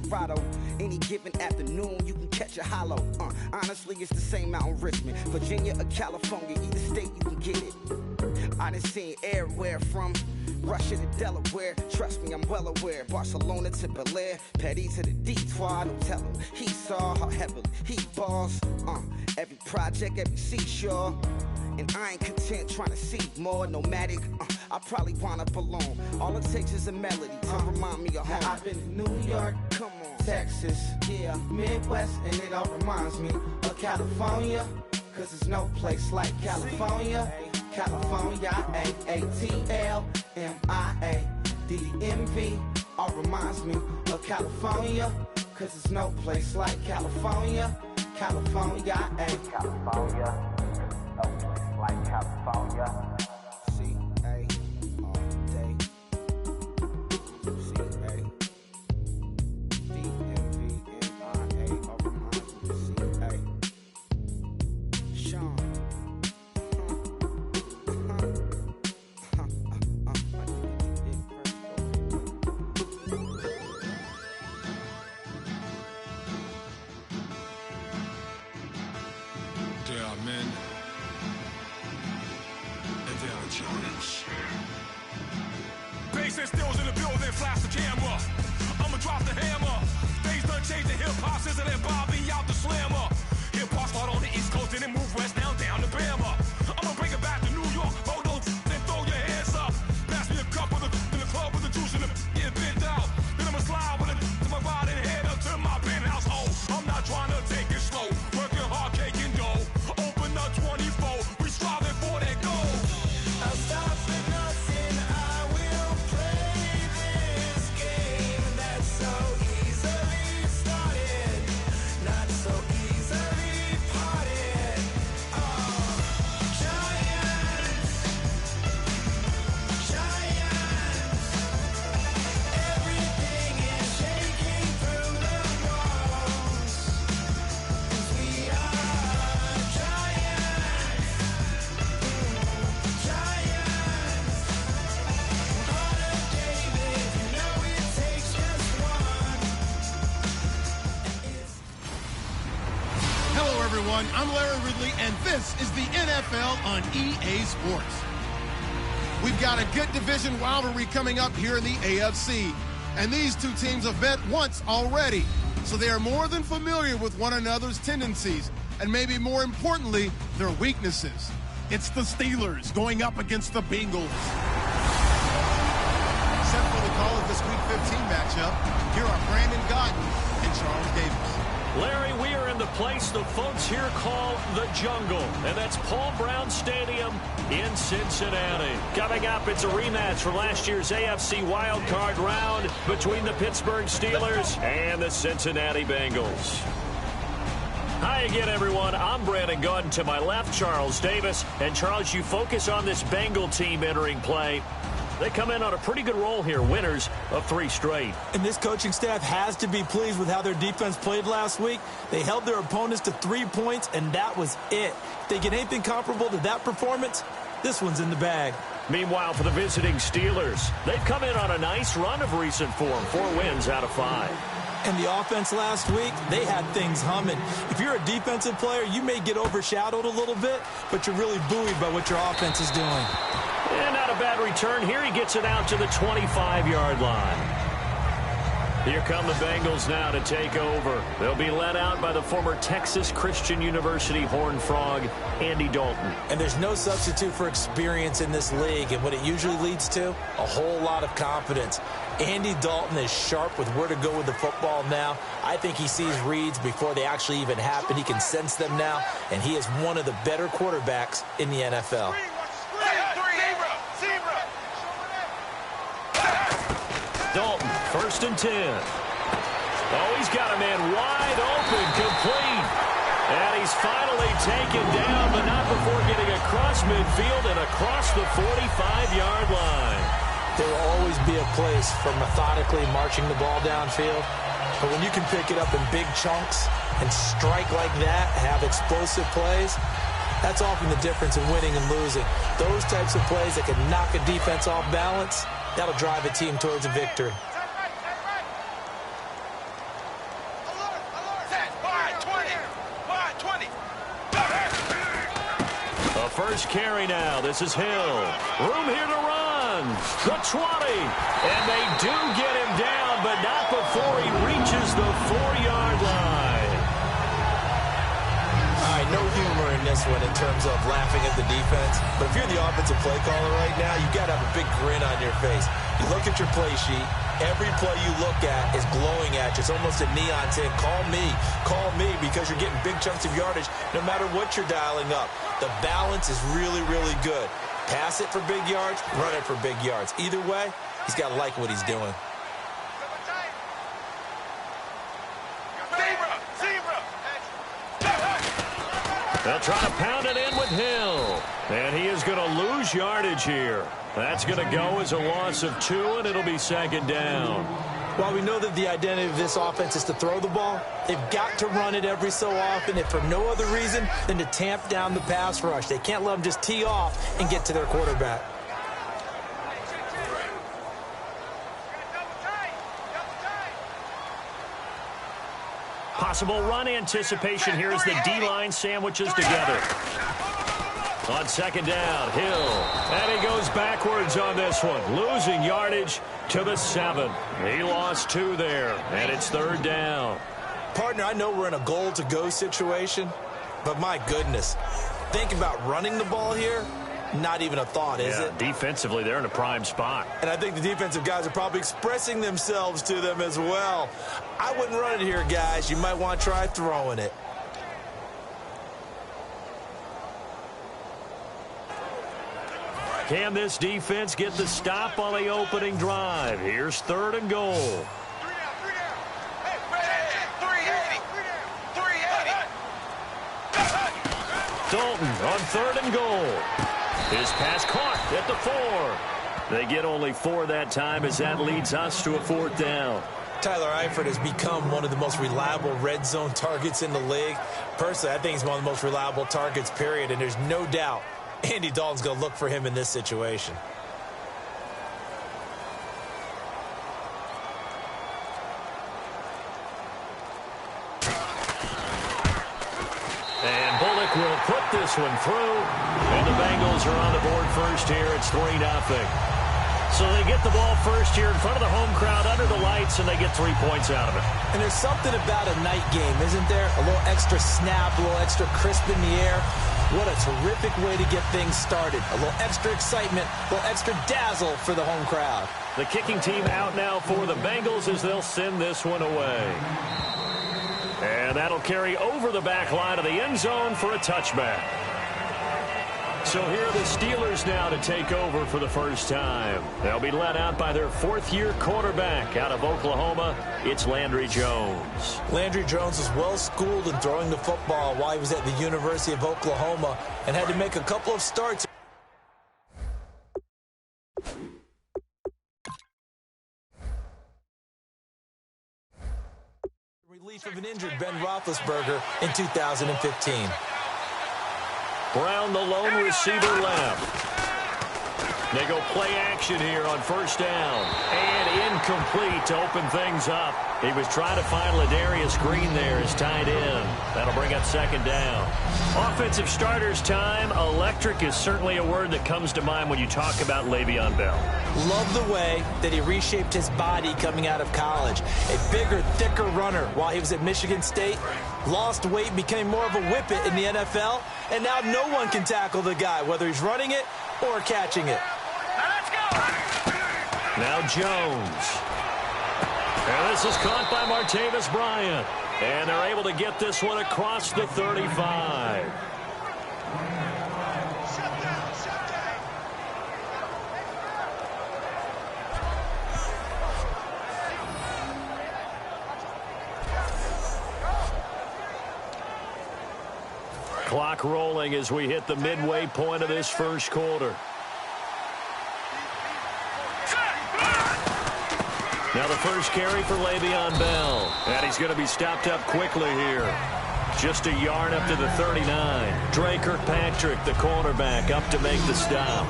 Colorado. Any given afternoon, you can catch a hollow. Honestly, it's the same out in Richmond, Virginia or California, either state you can get it. I done seen everywhere from Russia to Delaware. Trust me, I'm well aware. Barcelona to Bel Air, Petty to the Detroit. Don't tell him he saw how heavily he balls. Every project, every seashore. And I ain't content trying to see more nomadic. I probably wind up alone. All it takes is a melody to remind me of home. Now I've been to New York, come on, Texas, yeah, Midwest, and it all reminds me of California. Cause there's no place like California. California, A-A-T-L-M-I-A-D-D-M-V. All reminds me of California. Cause there's no place like California. California, California, no place like California. C-A all day. C-A D-M-V-M-I-A all reminds me of C-A. Sean. There are men, and there are giants. Bass and stills in the building, flash the camera. I'ma drop the hammer. Things done changed, the hip-hop scissor and Bobby out the slammer. Hip-hop start on the East Coast and then move west, now down to Bama. I'ma bring it back to New York, hold on, then throw your hands up. Pass me a cup of the in the club with the juice in the get bent out. Then I'ma slide with it to my ride and head up to my penthouse. Oh, I'm not trying to take it slow, working hard, cake and dough. Open up 24, we striving for that goal. I'll stop for nothing, I will play this game that's so easily started, not so easily parted. Giants, everything is shaking through the walls. 'Cause we are giants. Heart of David, you know it takes just one. Hello, everyone. I'm Larry Ridley, and this is the NFL on EA Sports. We've got a good division rivalry coming up here in the AFC, and these two teams have met once already, so they are more than familiar with one another's tendencies, and maybe more importantly, their weaknesses. It's the Steelers going up against the Bengals. Set for the call of this Week 15 matchup, here are Brandon Gaudin and Charles Davis. Larry, we are in the place the folks here call the Jungle, and that's Paul Brown Stadium in Cincinnati. Coming up, it's a rematch for last year's AFC wildcard round between the Pittsburgh Steelers and the Cincinnati Bengals. Hi again, everyone. I'm Brandon Gaudin. To my left, Charles Davis. And, Charles, you focus on this Bengal team entering play. They come in on a pretty good roll here, winners of 3 straight. And this coaching staff has to be pleased with how their defense played last week. They held their opponents to 3 points, and that was it. If they get anything comparable to that performance, this one's in the bag. Meanwhile, for the visiting Steelers, they've come in on a nice run of recent form, 4 wins out of 5. And the offense last week, they had things humming. If you're a defensive player, you may get overshadowed a little bit, but you're really buoyed by what your offense is doing. And not a bad return here. He gets it out to the 25-yard line. Here come the Bengals now to take over. They'll be led out by the former Texas Christian University Horned Frog, Andy Dalton. And there's no substitute for experience in this league. And what it usually leads to, a whole lot of confidence. Andy Dalton is sharp with where to go with the football now. I think he sees reads before they actually even happen. He can sense them now. And he is one of the better quarterbacks in the NFL. Dalton, 1st and 10. Oh, he's got a man wide open, complete. And he's finally taken down, but not before getting across midfield and across the 45-yard line. There will always be a place for methodically marching the ball downfield. But when you can pick it up in big chunks and strike like that, have explosive plays, that's often the difference in winning and losing. Those types of plays that can knock a defense off balance, that'll drive a team towards a victory. A first carry now. This is Hill. Room here to run. The 20. And they do get him down, but not before he reaches the 4-yard line. All right, no humor in this one in terms of laughing at the defense. But if you're the offensive play caller right now, you've got to have a big grin on your face. You look at your play sheet. Every play you look at is glowing at you. It's almost a neon saying, call me, because you're getting big chunks of yardage no matter what you're dialing up. The balance is really, really good. Pass it for big yards, run it for big yards. Either way, he's got to like what he's doing. They'll try to pound it in with Hill. And he is going to lose yardage here. That's going to go as a loss of 2, and it'll be second down. While we know that the identity of this offense is to throw the ball, they've got to run it every so often, if for no other reason than to tamp down the pass rush. They can't let them just tee off and get to their quarterback. Possible run anticipation here as the D-line sandwiches together. On second down, Hill. And he goes backwards on this one, losing yardage to the 7. He lost 2 there, and it's third down. Partner, I know we're in a goal-to-go situation, but my goodness, think about running the ball here. Not even a thought, is it? Defensively, they're in a prime spot. And I think the defensive guys are probably expressing themselves to them as well. I wouldn't run it here, guys. You might want to try throwing it. Can this defense get the stop on the opening drive? Here's third and goal. Dalton on third and goal. His pass caught at the 4. They get only 4 that time as that leads us to a 4th down. Tyler Eifert has become one of the most reliable red zone targets in the league. Personally, I think he's one of the most reliable targets, period, and there's no doubt Andy Dalton's going to look for him in this situation. And Bullock will put this one through. And the Bengals are on the board first here. It's 3-0. So they get the ball first here in front of the home crowd under the lights, and they get 3 points out of it. And there's something about a night game, isn't there? A little extra snap, a little extra crisp in the air. What a terrific way to get things started. A little extra excitement, a little extra dazzle for the home crowd. The kicking team out now for the Bengals as they'll send this one away. And that'll carry over the back line of the end zone for a touchback. So here are the Steelers now to take over for the first time. They'll be led out by their 4th-year quarterback out of Oklahoma. It's Landry Jones. Landry Jones was well-schooled in throwing the football while he was at the University of Oklahoma and had to make a couple of starts. Relief of an injured Ben Roethlisberger in 2015. Brown, the lone receiver left. They go play action here on first down. And incomplete to open things up. He was trying to find Ladarius Green there as tight end. That'll bring up second down. Offensive starters time. Electric is certainly a word that comes to mind when you talk about Le'Veon Bell. Love the way that he reshaped his body coming out of college. A bigger, thicker runner while he was at Michigan State. Lost weight, became more of a whippet in the NFL. And now no one can tackle the guy, whether he's running it or catching it. Now Jones. And this is caught by Martavis Bryant. And they're able to get this one across the 35. Clock rolling as we hit the midway point of this first quarter. Now the first carry for Le'Veon Bell. And he's going to be stopped up quickly here. Just a yard up to the 39. Dre Kirkpatrick, the cornerback, up to make the stop.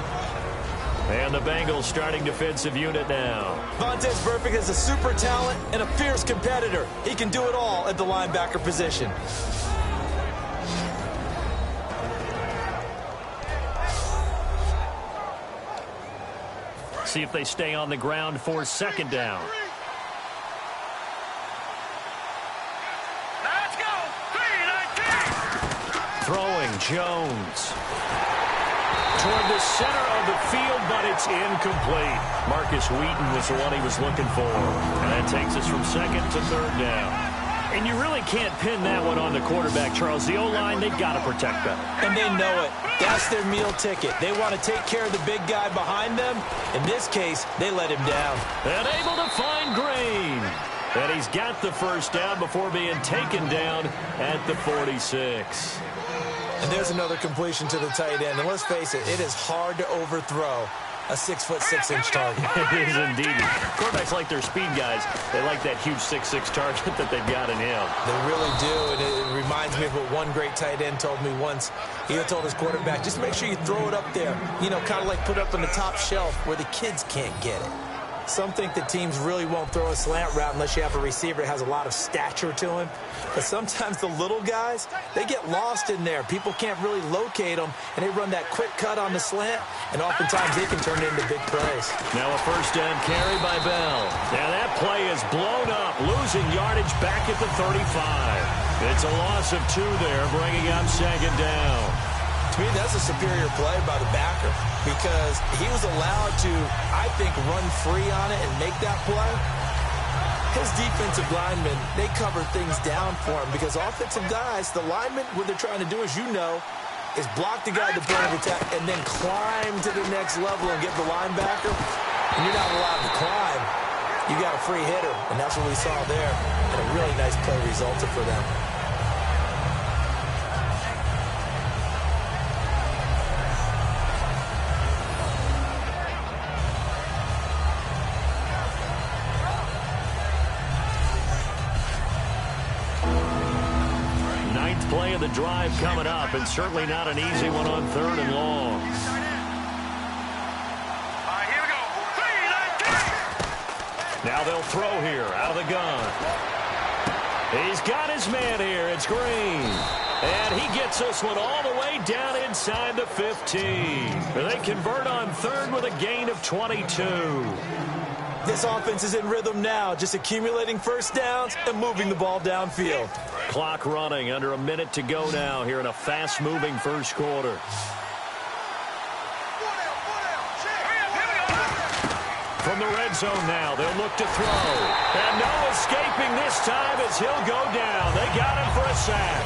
And the Bengals starting defensive unit now. Vontaze Burfict is a super talent and a fierce competitor. He can do it all at the linebacker position. See if they stay on the ground for 2nd down. Let's go. 3-19. Throwing Jones. Toward the center of the field, but it's incomplete. Marcus Wheaton was the one he was looking for. And that takes us from 2nd to 3rd down. And you really can't pin that one on the quarterback, Charles. The O-line, they've got to protect that. And they know it. That's their meal ticket. They want to take care of the big guy behind them. In this case, they let him down. And able to find Green. And he's got the 1st down before being taken down at the 46. And there's another completion to the tight end. And let's face it, it is hard to overthrow a 6'6" target. It is indeed. Quarterbacks like their speed guys. They like that huge 6'6" target that they've got in him. They really do, and it reminds me of what one great tight end told me once. He told his quarterback, just make sure you throw it up there. You know, kind of like put it up on the top shelf where the kids can't get it. Some think that teams really won't throw a slant route unless you have a receiver that has a lot of stature to him. But sometimes the little guys, they get lost in there. People can't really locate them, and they run that quick cut on the slant, and oftentimes they can turn it into big plays. Now a 1st down carry by Bell. Now that play is blown up, losing yardage back at the 35. It's a loss of 2 there, bringing up 2nd down. To me, that's a superior play by the backer because he was allowed to, I think, run free on it and make that play. His defensive linemen, they cover things down for him because offensive guys, the linemen, what they're trying to do, as you know, is block the guy at the point of attack and then climb to the next level and get the linebacker. And you're not allowed to climb. You got a free hitter, and that's what we saw there. And a really nice play resulted for them. Play of the drive coming up, and certainly not an easy one on 3rd and long. Here we go. 3-19. Now they'll throw here out of the gun. He's got his man here. It's Green. And he gets this one all the way down inside the 15. They convert on 3rd with a gain of 22. This offense is in rhythm now, just accumulating 1st downs and moving the ball downfield. Clock running, under a minute to go now here in a fast-moving 1st quarter. From the red zone now, they'll look to throw. And no escaping this time as he'll go down. They got him for a sack.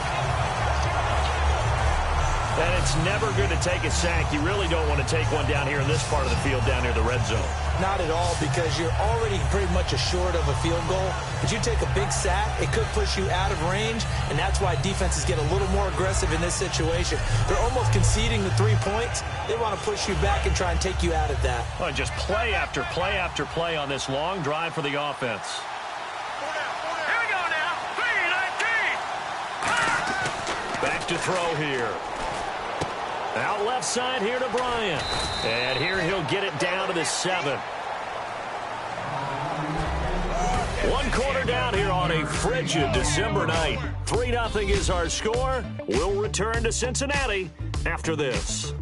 And it's never good to take a sack. You really don't want to take one down here in this part of the field down near the red zone. Not at all, because you're already pretty much assured of a field goal. But you take a big sack, it could push you out of range, and that's why defenses get a little more aggressive in this situation. They're almost conceding the 3 points. They want to push you back and try and take you out of that. Well, just play after play after play on this long drive for the offense. Here we go now. 3-19. Back to throw here. Out left side here to Bryant. And here he'll get it down to the 7. 1 quarter down here on a frigid December night. 3-0 is our score. We'll return to Cincinnati after this.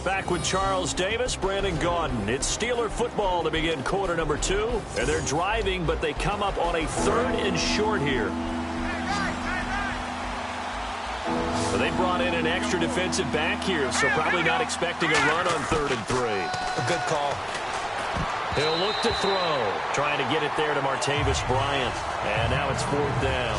Back with Charles Davis, Brandon Gaudin. It's Steeler football to begin quarter number 2. And they're driving, but they come up on a 3rd and short here. Well, they brought in an extra defensive back here, so probably not expecting a run on 3rd and 3. A good call. He'll look to throw, trying to get it there to Martavis Bryant. And now it's 4th down.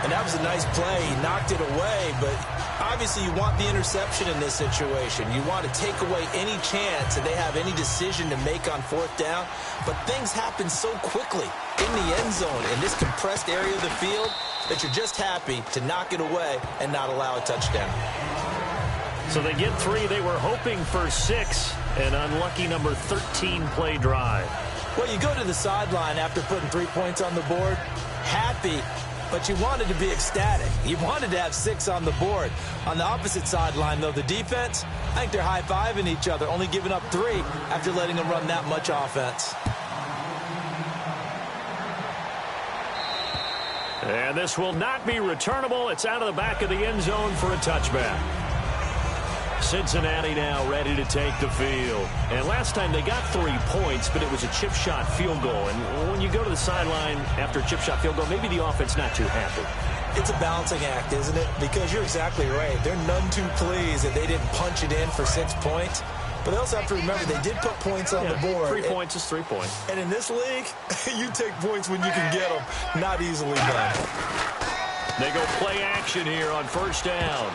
And that was a nice play. He knocked it away, but obviously you want the interception in this situation. You want to take away any chance that they have any decision to make on 4th down. But things happen so quickly in the end zone in this compressed area of the field that you're just happy to knock it away and not allow a touchdown. So they get 3. They were hoping for 6. An unlucky number 13 play drive. Well, you go to the sideline after putting 3 points on the board, happy happy, but you wanted to be ecstatic. You wanted to have 6 on the board. On the opposite sideline, though, the defense, I think they're high-fiving each other, only giving up 3 after letting them run that much offense. And this will not be returnable. It's out of the back of the end zone for a touchback. Cincinnati now ready to take the field. And last time they got 3 points, but it was a chip shot field goal. And when you go to the sideline after a chip shot field goal, maybe the offense not too happy. It's a balancing act, isn't it? Because you're exactly right. They're none too pleased that they didn't punch it in for 6 points. But they also have to remember they did put points on the board. 3 points is 3 points. And in this league, you take points when you can get them. Not easily done. They go play action here on first down.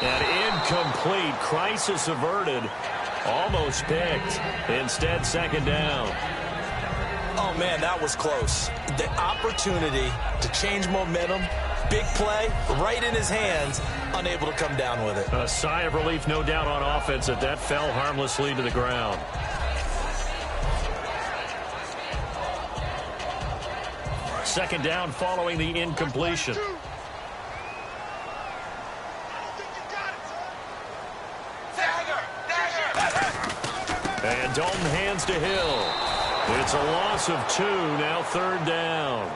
And incomplete. Crisis averted. Almost picked. Instead, second down. Oh, man, that was close. The opportunity to change momentum, big play, right in his hands, unable to come down with it. A sigh of relief, no doubt, on offense that fell harmlessly to the ground. Second down following the incompletion. And Dalton hands to Hill. It's a loss of 2, now third down.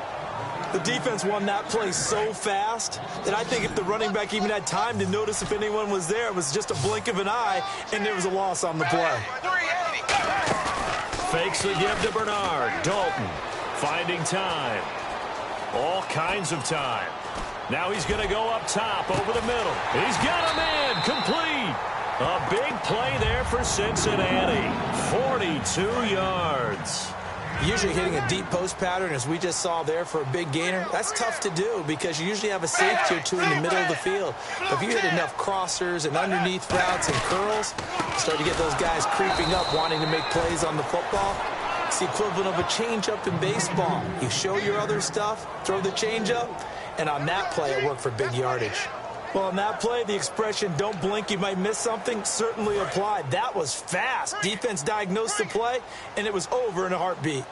The defense won that play so fast that I think if the running back even had time to notice if anyone was there, it was just a blink of an eye, and there was a loss on the play. Fakes the give to Bernard. Dalton finding time. All kinds of time. Now he's going to go up top over the middle. He's got a man complete. A big play there for Cincinnati. 42 yards. Usually hitting a deep post pattern, as we just saw there, for a big gainer, that's tough to do because you usually have a safety or 2 in the middle of the field. But if you hit enough crossers and underneath routes and curls, you start to get those guys creeping up, wanting to make plays on the football. It's the equivalent of a changeup in baseball. You show your other stuff, throw the changeup, and on that play, it worked for big yardage. Well, on that play, the expression, don't blink, you might miss something, certainly applied. That was fast. Defense diagnosed the play, and it was over in a heartbeat.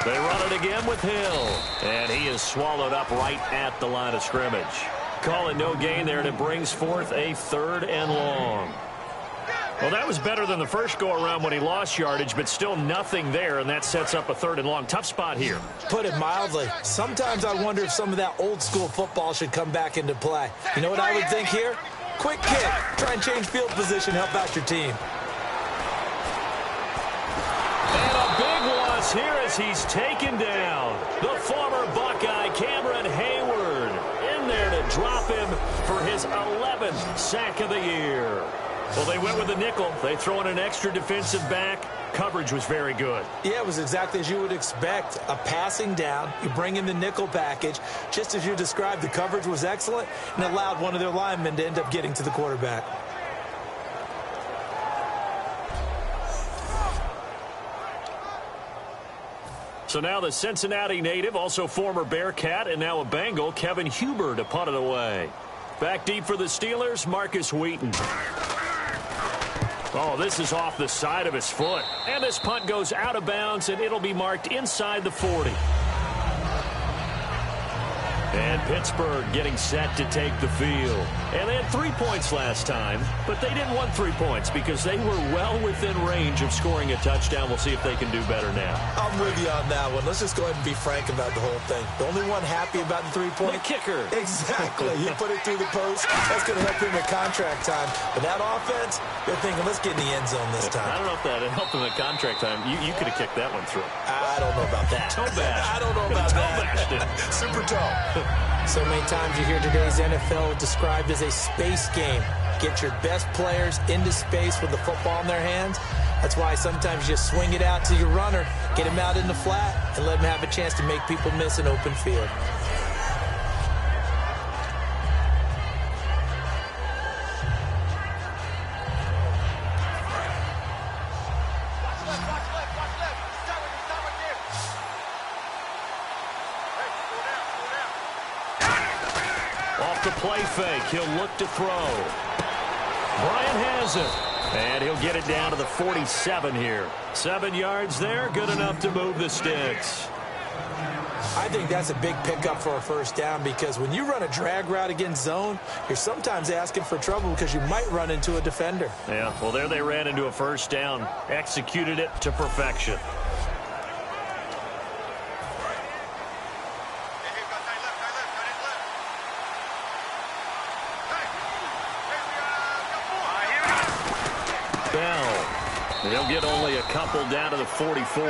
They run it again with Hill, and he is swallowed up right at the line of scrimmage. Call it no gain there, and it brings forth a 3rd and long. Well, that was better than the first go-around when he lost yardage, but still nothing there, and that sets up a 3rd and long. Tough spot here. Put it mildly. Sometimes I wonder if some of that old-school football should come back into play. You know what I would think here? Quick kick. Try and change field position, help out your team. And a big loss here as he's taken down. The former Buckeye, Cameron Hayward, in there to drop him for his 11th sack of the year. Well, they went with the nickel. They throw in an extra defensive back. Coverage was very good. Yeah, it was exactly as you would expect. A passing down. You bring in the nickel package. Just as you described, the coverage was excellent and allowed one of their linemen to end up getting to the quarterback. So now the Cincinnati native, also former Bearcat, and now a Bengal, Kevin Huber, to punt it away. Back deep for the Steelers, Marcus Wheaton. Oh, this is off the side of his foot. And this punt goes out of bounds, and it'll be marked inside the 40. And Pittsburgh getting set to take the field. And they had 3 points last time, but they didn't want 3 points because they were well within range of scoring a touchdown. We'll see if they can do better now. I'm with you on that one. Let's just go ahead and be frank about the whole thing. The only one happy about the 3-point? The kicker. Exactly. You put it through the post. That's going to help him at contract time. But that offense, they're thinking, let's get in the end zone this time. I don't know if that helped him at contract time. You could have kicked that one through. I don't know about that. Toe bash. I don't know about that. Super tall. So many times you hear today's NFL described as a space game. Get your best players into space with the football in their hands. That's why sometimes you swing it out to your runner, get him out in the flat, and let him have a chance to make people miss an open field. Off the play fake, he'll look to throw. Bryant has it. And he'll get it down to the 47 here. 7 yards there, good enough to move the sticks. I think that's a big pickup for a first down because when you run a drag route against zone, you're sometimes asking for trouble because you might run into a defender. Yeah, well, there they ran into a first down. Executed it to perfection. They'll get only a couple down to the 44.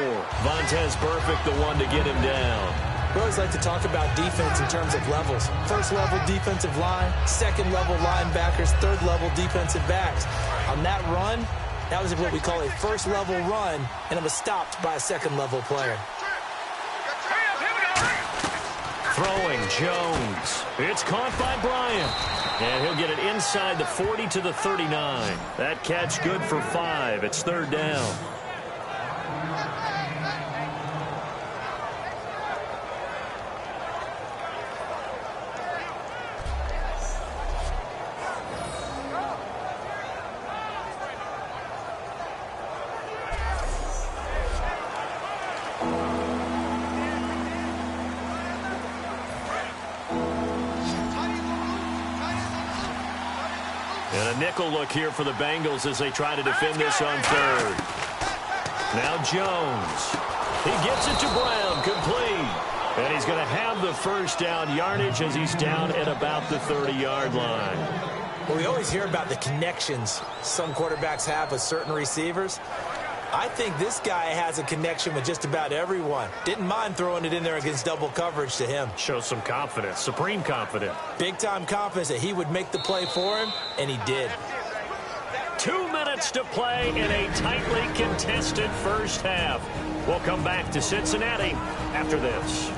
Vontaze Burfict, the one to get him down. We always like to talk about defense in terms of levels. First-level defensive line, second-level linebackers, third-level defensive backs. On that run, that was what we call a first-level run, and it was stopped by a second-level player. Throwing Jones. It's caught by Bryant. And he'll get it inside the 40 to the 39. That catch good for 5. It's third down. And a nickel look here for the Bengals as they try to defend this on third. Now Jones. He gets it to Brown, complete. And he's going to have the first down yardage as he's down at about the 30-yard line. Well, we always hear about the connections some quarterbacks have with certain receivers. I think this guy has a connection with just about everyone. Didn't mind throwing it in there against double coverage to him. Shows some confidence, supreme confidence. Big-time confidence that he would make the play for him, and he did. 2 minutes to play in a tightly contested first half. We'll come back to Cincinnati after this.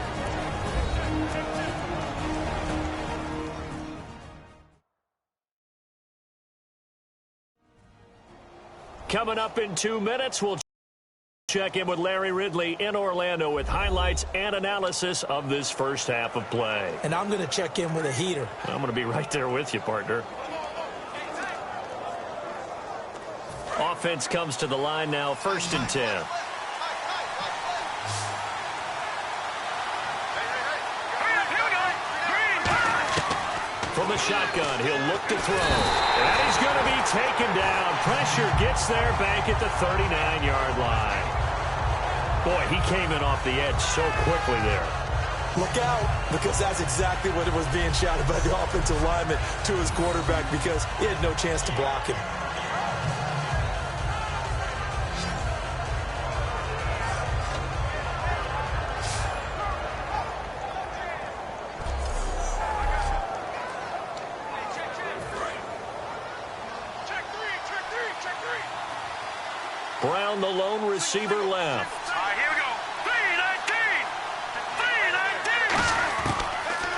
Coming up in 2 minutes, we'll check in with Larry Ridley in Orlando with highlights and analysis of this first half of play. And I'm going to check in with a heater. I'm going to be right there with you, partner. Offense comes to the line now, 1st and 10. From the shotgun, he'll look to throw. And he's going to be taken down. Pressure gets there back at the 39-yard line. Boy, he came in off the edge so quickly there. Look out, because that's exactly what it was being shouted by the offensive lineman to his quarterback because he had no chance to block him. Brown, the lone receiver, left. Here we go. 3-19.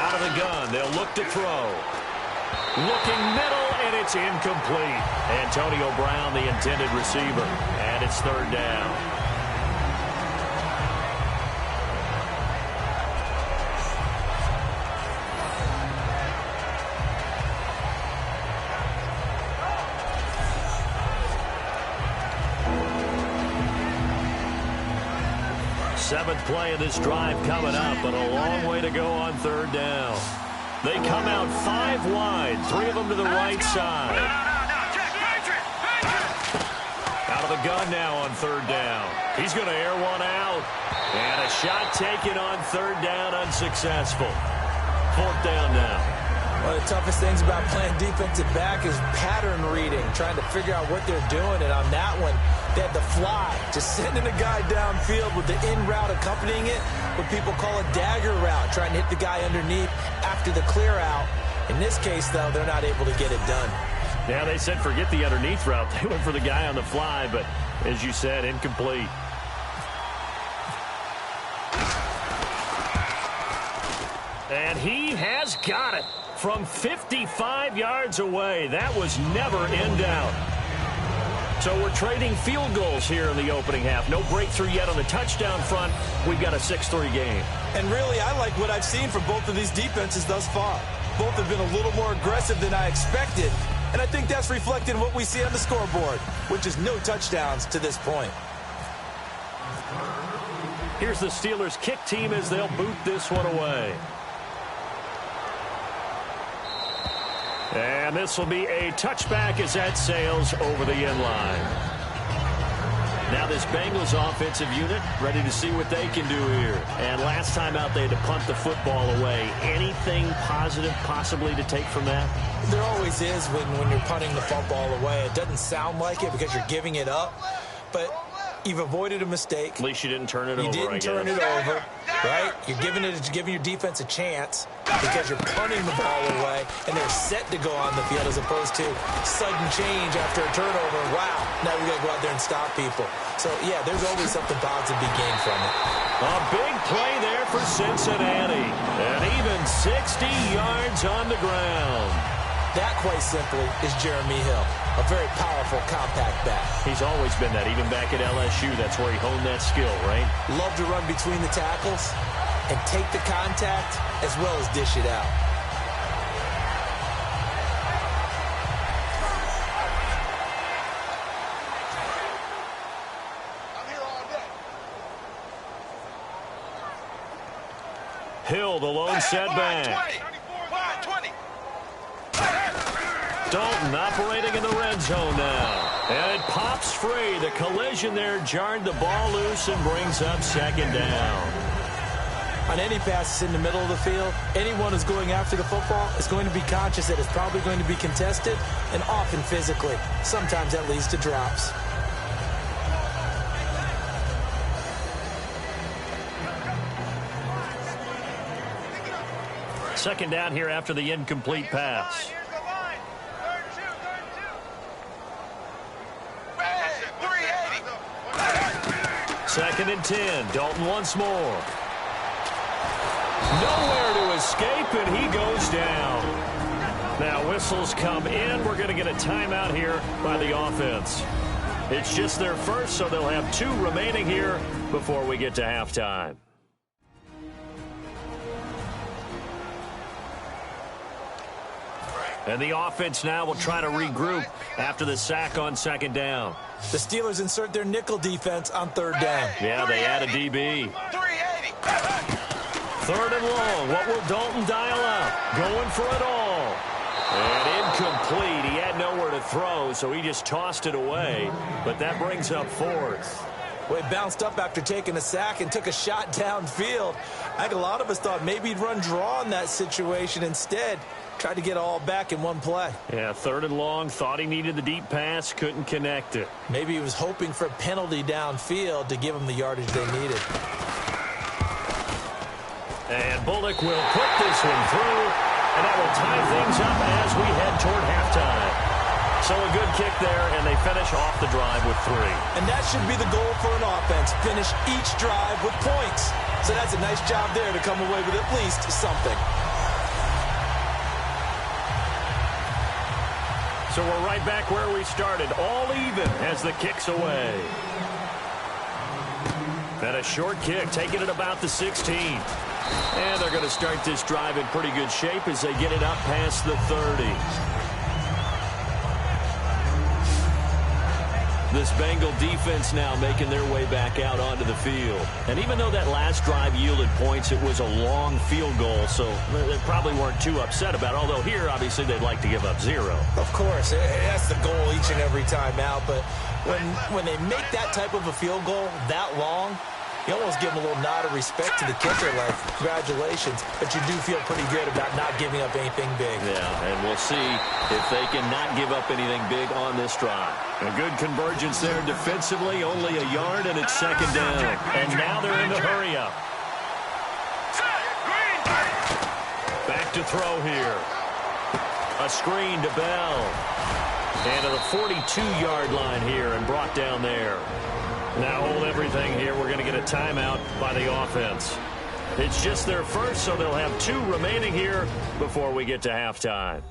Out of the gun, they'll look to throw. Looking middle, and it's incomplete. Antonio Brown, the intended receiver, and it's third down. Seventh play of this drive coming up, but a long way to go on third down. They come out 5 wide, 3 of them to the right side. Out of the gun now on third down. He's going to air one out. And a shot taken on third down, unsuccessful. 4th down now. One of the toughest things about playing defensive back is pattern reading, trying to figure out what they're doing. And on that one, they had the fly, just sending a guy downfield with the in route accompanying it, what people call a dagger route, trying to hit the guy underneath after the clear out. In this case, though, they're not able to get it done. Yeah, they said forget the underneath route. They went for the guy on the fly, but as you said, incomplete. And he has got it from 55 yards away. That was never in doubt. So we're trading field goals here in the opening half. No breakthrough yet on the touchdown front. We've got a 6-3 game. And really, I like what I've seen from both of these defenses thus far. Both have been a little more aggressive than I expected, And I think that's reflected in what we see on the scoreboard, which is no touchdowns to this point. Here's the Steelers kick team as they'll boot this one away. And this will be a touchback as that sails over the end line. Now this Bengals offensive unit ready to see what they can do here. And last time out they had to punt the football away. Anything positive possibly to take from that? There always is when you're punting the football away. It doesn't sound like it because you're giving it up, but you've avoided a mistake. At least you didn't turn it over, You didn't turn it over, right? You're giving your defense a chance because you're punting the ball away, and they're set to go on the field as opposed to sudden change after a turnover. Wow, now we got to go out there and stop people. So, yeah, there's always something positive to be gained from it. A big play there for Cincinnati, and even 60 yards on the ground. That, quite simply, is Jeremy Hill. A very powerful, compact back. He's always been that, even back at LSU. That's where he honed that skill, right? Love to run between the tackles and take the contact as well as dish it out. Hill, the lone setback. Dalton operating in the red zone now. And it pops free. The collision there jarred the ball loose and brings up second down. On any passes in the middle of the field, anyone who's going after the football is going to be conscious that it's probably going to be contested, and often physically. Sometimes that leads to drops. Second down here after the incomplete pass. Second and 10. Dalton once more. Nowhere to escape, and he goes down. Now whistles come in. We're going to get a timeout here by the offense. It's just their first, so they'll have 2 remaining here before we get to halftime. And the offense now will try to regroup after the sack on second down. The Steelers insert their nickel defense on third down. Yeah, they add a DB. Third and long. What will Dalton dial up? Going for it all. And incomplete. He had nowhere to throw, so he just tossed it away. But that brings up fourth. Well, he bounced up after taking a sack and took a shot downfield. I think a lot of us thought maybe he'd run draw in that situation instead. Tried to get all back in one play. Yeah, third and long. Thought he needed the deep pass. Couldn't connect it. Maybe he was hoping for a penalty downfield to give him the yardage they needed. And Bullock will put this one through. And that will tie things up as we head toward halftime. So a good kick there, and they finish off the drive with 3. And that should be the goal for an offense. Finish each drive with points. So that's a nice job there to come away with at least something. So we're right back where we started, all even as the kick's away. And a short kick, taking it about the 16. And they're going to start this drive in pretty good shape as they get it up past the 30. This Bengal defense now making their way back out onto the field. And even though that last drive yielded points, it was a long field goal, so they probably weren't too upset about it. Although here, obviously, they'd like to give up 0. Of course, that's the goal each and every time out. But when they make that type of a field goal that long, you almost give them a little nod of respect to the kicker, like, congratulations. But you do feel pretty good about not giving up anything big. Yeah, and we'll see if they can not give up anything big on this drive. A good convergence there defensively, only a yard, and it's second down. And now they're in the hurry-up. Back to throw here. A screen to Bell. And to the 42-yard line here and brought down there. Now hold everything here. We're going to get a timeout by the offense. It's just their first, so they'll have 2 remaining here before we get to halftime.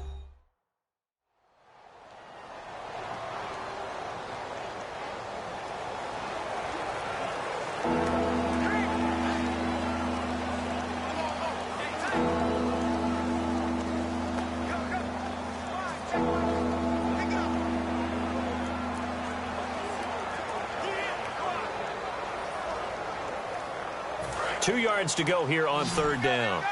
2 yards to go here on 3rd down.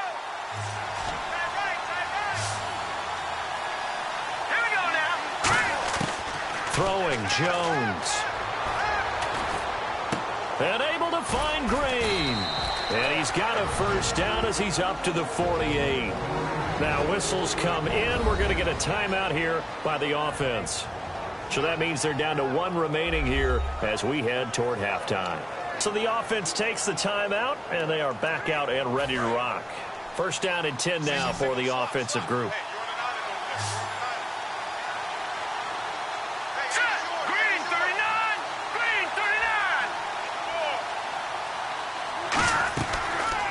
Throwing Jones. And able to find Green. And he's got a first down as he's up to the 48. Now whistles come in. We're going to get a timeout here by the offense. So that means they're down to 1 remaining here as we head toward halftime. So the offense takes the timeout, and they are back out and ready to rock. 1st down and 10 now for the offensive group.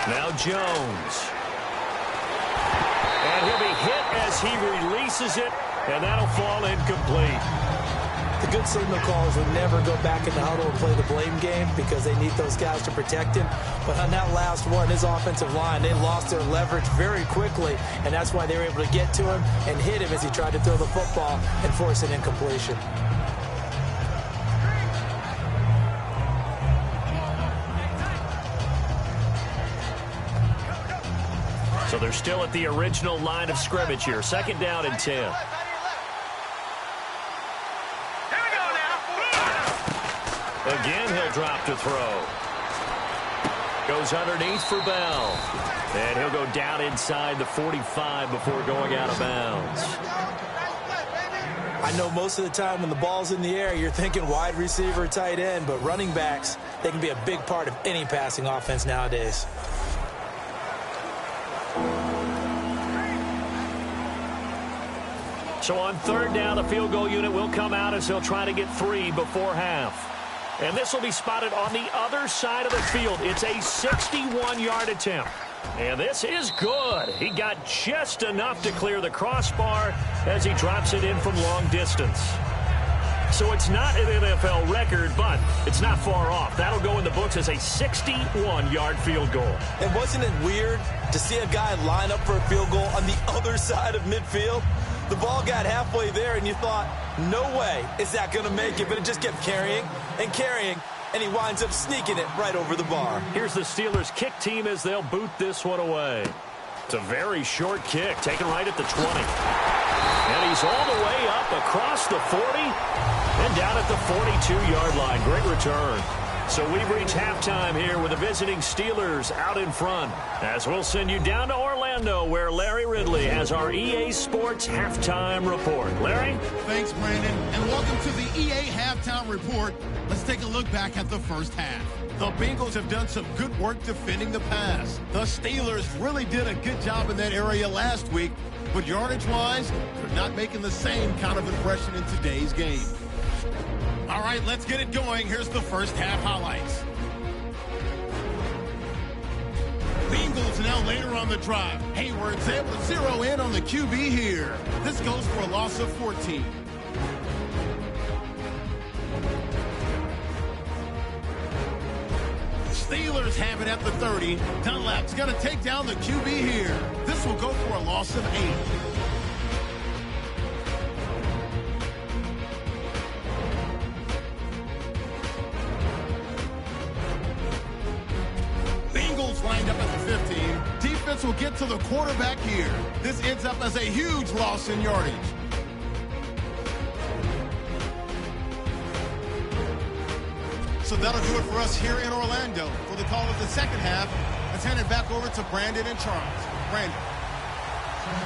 Now Jones. And he'll be hit as he releases it, and that'll fall incomplete. The good signal callers would never go back in the huddle and play the blame game because they need those guys to protect him. But on that last one, his offensive line, they lost their leverage very quickly, and that's why they were able to get to him and hit him as he tried to throw the football and force an incompletion. So they're still at the original line of scrimmage here. 2nd down and 10. Again, he'll drop to throw. Goes underneath for Bell. And he'll go down inside the 45 before going out of bounds. I know most of the time when the ball's in the air, you're thinking wide receiver, tight end, but running backs, they can be a big part of any passing offense nowadays. So on 3rd down, the field goal unit will come out as they'll try to get 3 before half. And this will be spotted on the other side of the field. It's a 61-yard attempt. And this is good. He got just enough to clear the crossbar as he drops it in from long distance. So it's not an NFL record, but it's not far off. That'll go in the books as a 61-yard field goal. And wasn't it weird to see a guy line up for a field goal on the other side of midfield? The ball got halfway there, and you thought, no way is that going to make it. But it just kept carrying and carrying, and he winds up sneaking it right over the bar. Here's the Steelers' kick team as they'll boot this one away. It's a very short kick, taken right at the 20. And he's all the way up across the 40 and down at the 42-yard line. Great return. So we've reached halftime here with the visiting Steelers out in front. As we'll send you down to Orlando, where Larry Ridley has our EA Sports Halftime Report. Larry? Thanks, Brandon, and welcome to the EA Halftime Report. Let's take a look back at the first half. The Bengals have done some good work defending the pass. The Steelers really did a good job in that area last week, but yardage-wise, they're not making the same kind of impression in today's game. All right, let's get it going. Here's the first half highlights. Bengals now later on the drive. Hayward's able to zero in on the QB here. This goes for a loss of 14. Steelers have it at the 30. Dunlap's going to take down the QB here. This will go for a loss of 8. Lined up at the 15. Defense will get to the quarterback here. This ends up as a huge loss in yardage. So that'll do it for us here in Orlando. For the call of the second half, let's hand it back over to Brandon and Charles. Brandon.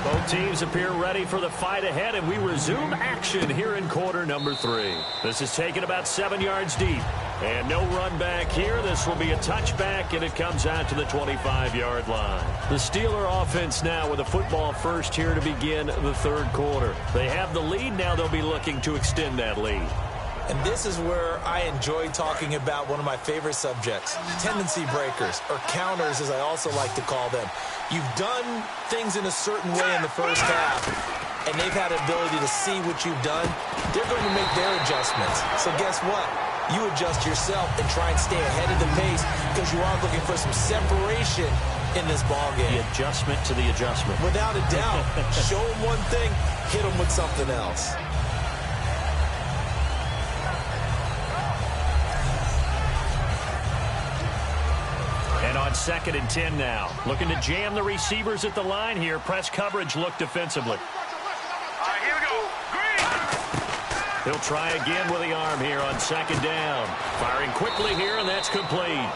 Both teams appear ready for the fight ahead, and we resume action here in quarter number 3. This is taken about 7 yards deep. And no run back here. This will be a touchback, and it comes out to the 25-yard line. The Steeler offense now with a football first here to begin the 3rd quarter. They have the lead. Now they'll be looking to extend that lead. And this is where I enjoy talking about one of my favorite subjects, tendency breakers, or counters as I also like to call them. You've done things in a certain way in the first half, and they've had the ability to see what you've done. They're going to make their adjustments. So guess what? You adjust yourself and try and stay ahead of the pace because you are looking for some separation in this ball game. The adjustment to the adjustment. Without a doubt. Show them one thing, hit them with something else. And on on 2nd and 10 now. Looking to jam the receivers at the line here. Press coverage look defensively. Here we go. He'll try again with the arm here on 2nd down. Firing quickly here, and that's complete.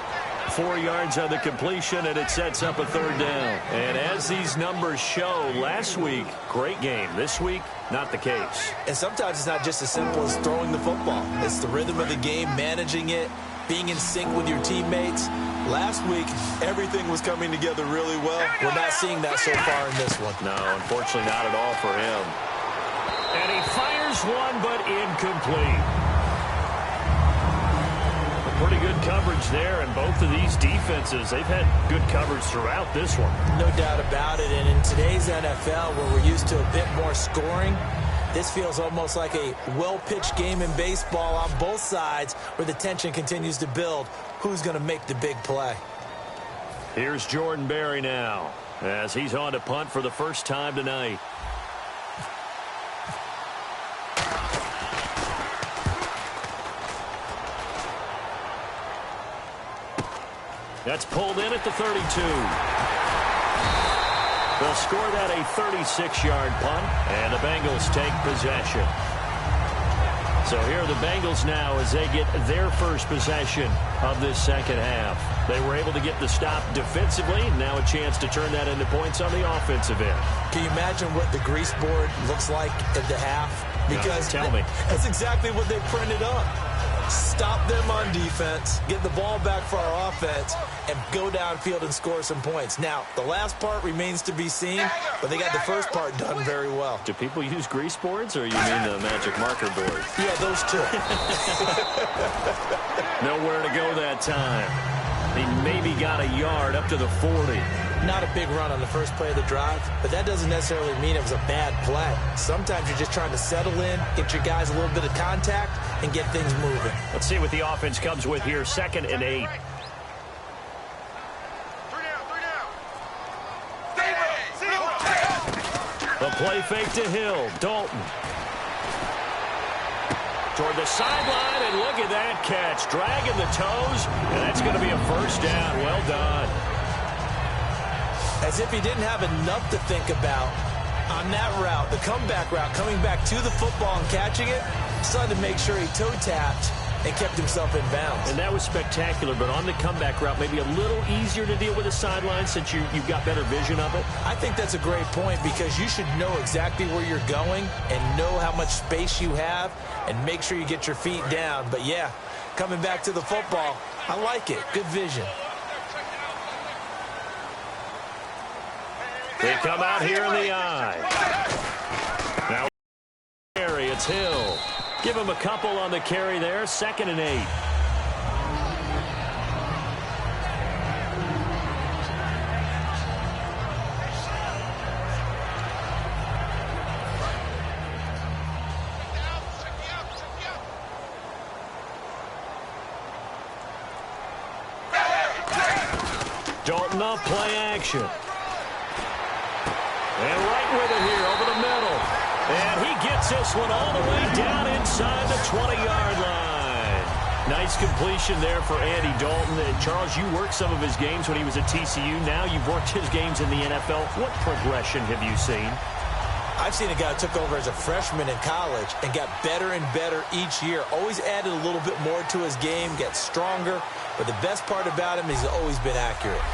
4 yards on the completion, and it sets up a 3rd down. And as these numbers show, last week, great game. This week, not the case. And sometimes it's not just as simple as throwing the football. It's the rhythm of the game, managing it, being in sync with your teammates. Last week, everything was coming together really well. We're not seeing that so far in this one. No, unfortunately not at all for him. And he fires one, but incomplete. Pretty good coverage there, and both of these defenses, they've had good coverage throughout this one. No doubt about it, and in today's NFL, where we're used to a bit more scoring, this feels almost like a well-pitched game in baseball on both sides, where the tension continues to build. Who's going to make the big play? Here's Jordan Berry now, as he's on to punt for the first time tonight. That's pulled in at the 32. They'll score that a 36-yard punt, and the Bengals take possession. So here are the Bengals now as they get their first possession of this second half. They were able to get the stop defensively. Now a chance to turn that into points on the offensive end. Can you imagine what the grease board looks like at the half? Because tell me. That's exactly what they printed up. Stop them on defense, get the ball back for our offense, and go downfield and score some points. Now, the last part remains to be seen, but they got the first part done very well. Do people use grease boards, or you mean the magic marker board? Yeah, those two. Nowhere to go that time. He maybe got a yard up to the 40. Not a big run on the first play of the drive, but that doesn't necessarily mean it was a bad play. Sometimes you're just trying to settle in, get your guys a little bit of contact, and get things moving. Let's see what the offense comes with here. 2nd and 8. The play fake to Hill. Dalton. Toward the sideline, and look at that catch. Dragging the toes, and that's going to be a first down. Well done. As if he didn't have enough to think about on that route, the comeback route, coming back to the football and catching it, decided to make sure he toe-tapped and kept himself in bounds. And that was spectacular, but on the comeback route, maybe a little easier to deal with the sideline since you've got better vision of it. I think that's a great point because you should know exactly where you're going and know how much space you have and make sure you get your feet down. But, yeah, coming back to the football, I like it. Good vision. They come out here in the eye. Now, it's Hill. Give him a couple on the carry there. 2nd and 8. Dalton off play action. And right with it here over the middle. And he gets this one all the way down inside the 20-yard line. Nice completion there for Andy Dalton. And Charles, you worked some of his games when he was at TCU. Now you've worked his games in the NFL. What progression have you seen? I've seen a guy who took over as a freshman in college and got better and better each year. Always added a little bit more to his game, gets stronger. But the best part about him is he's always been accurate.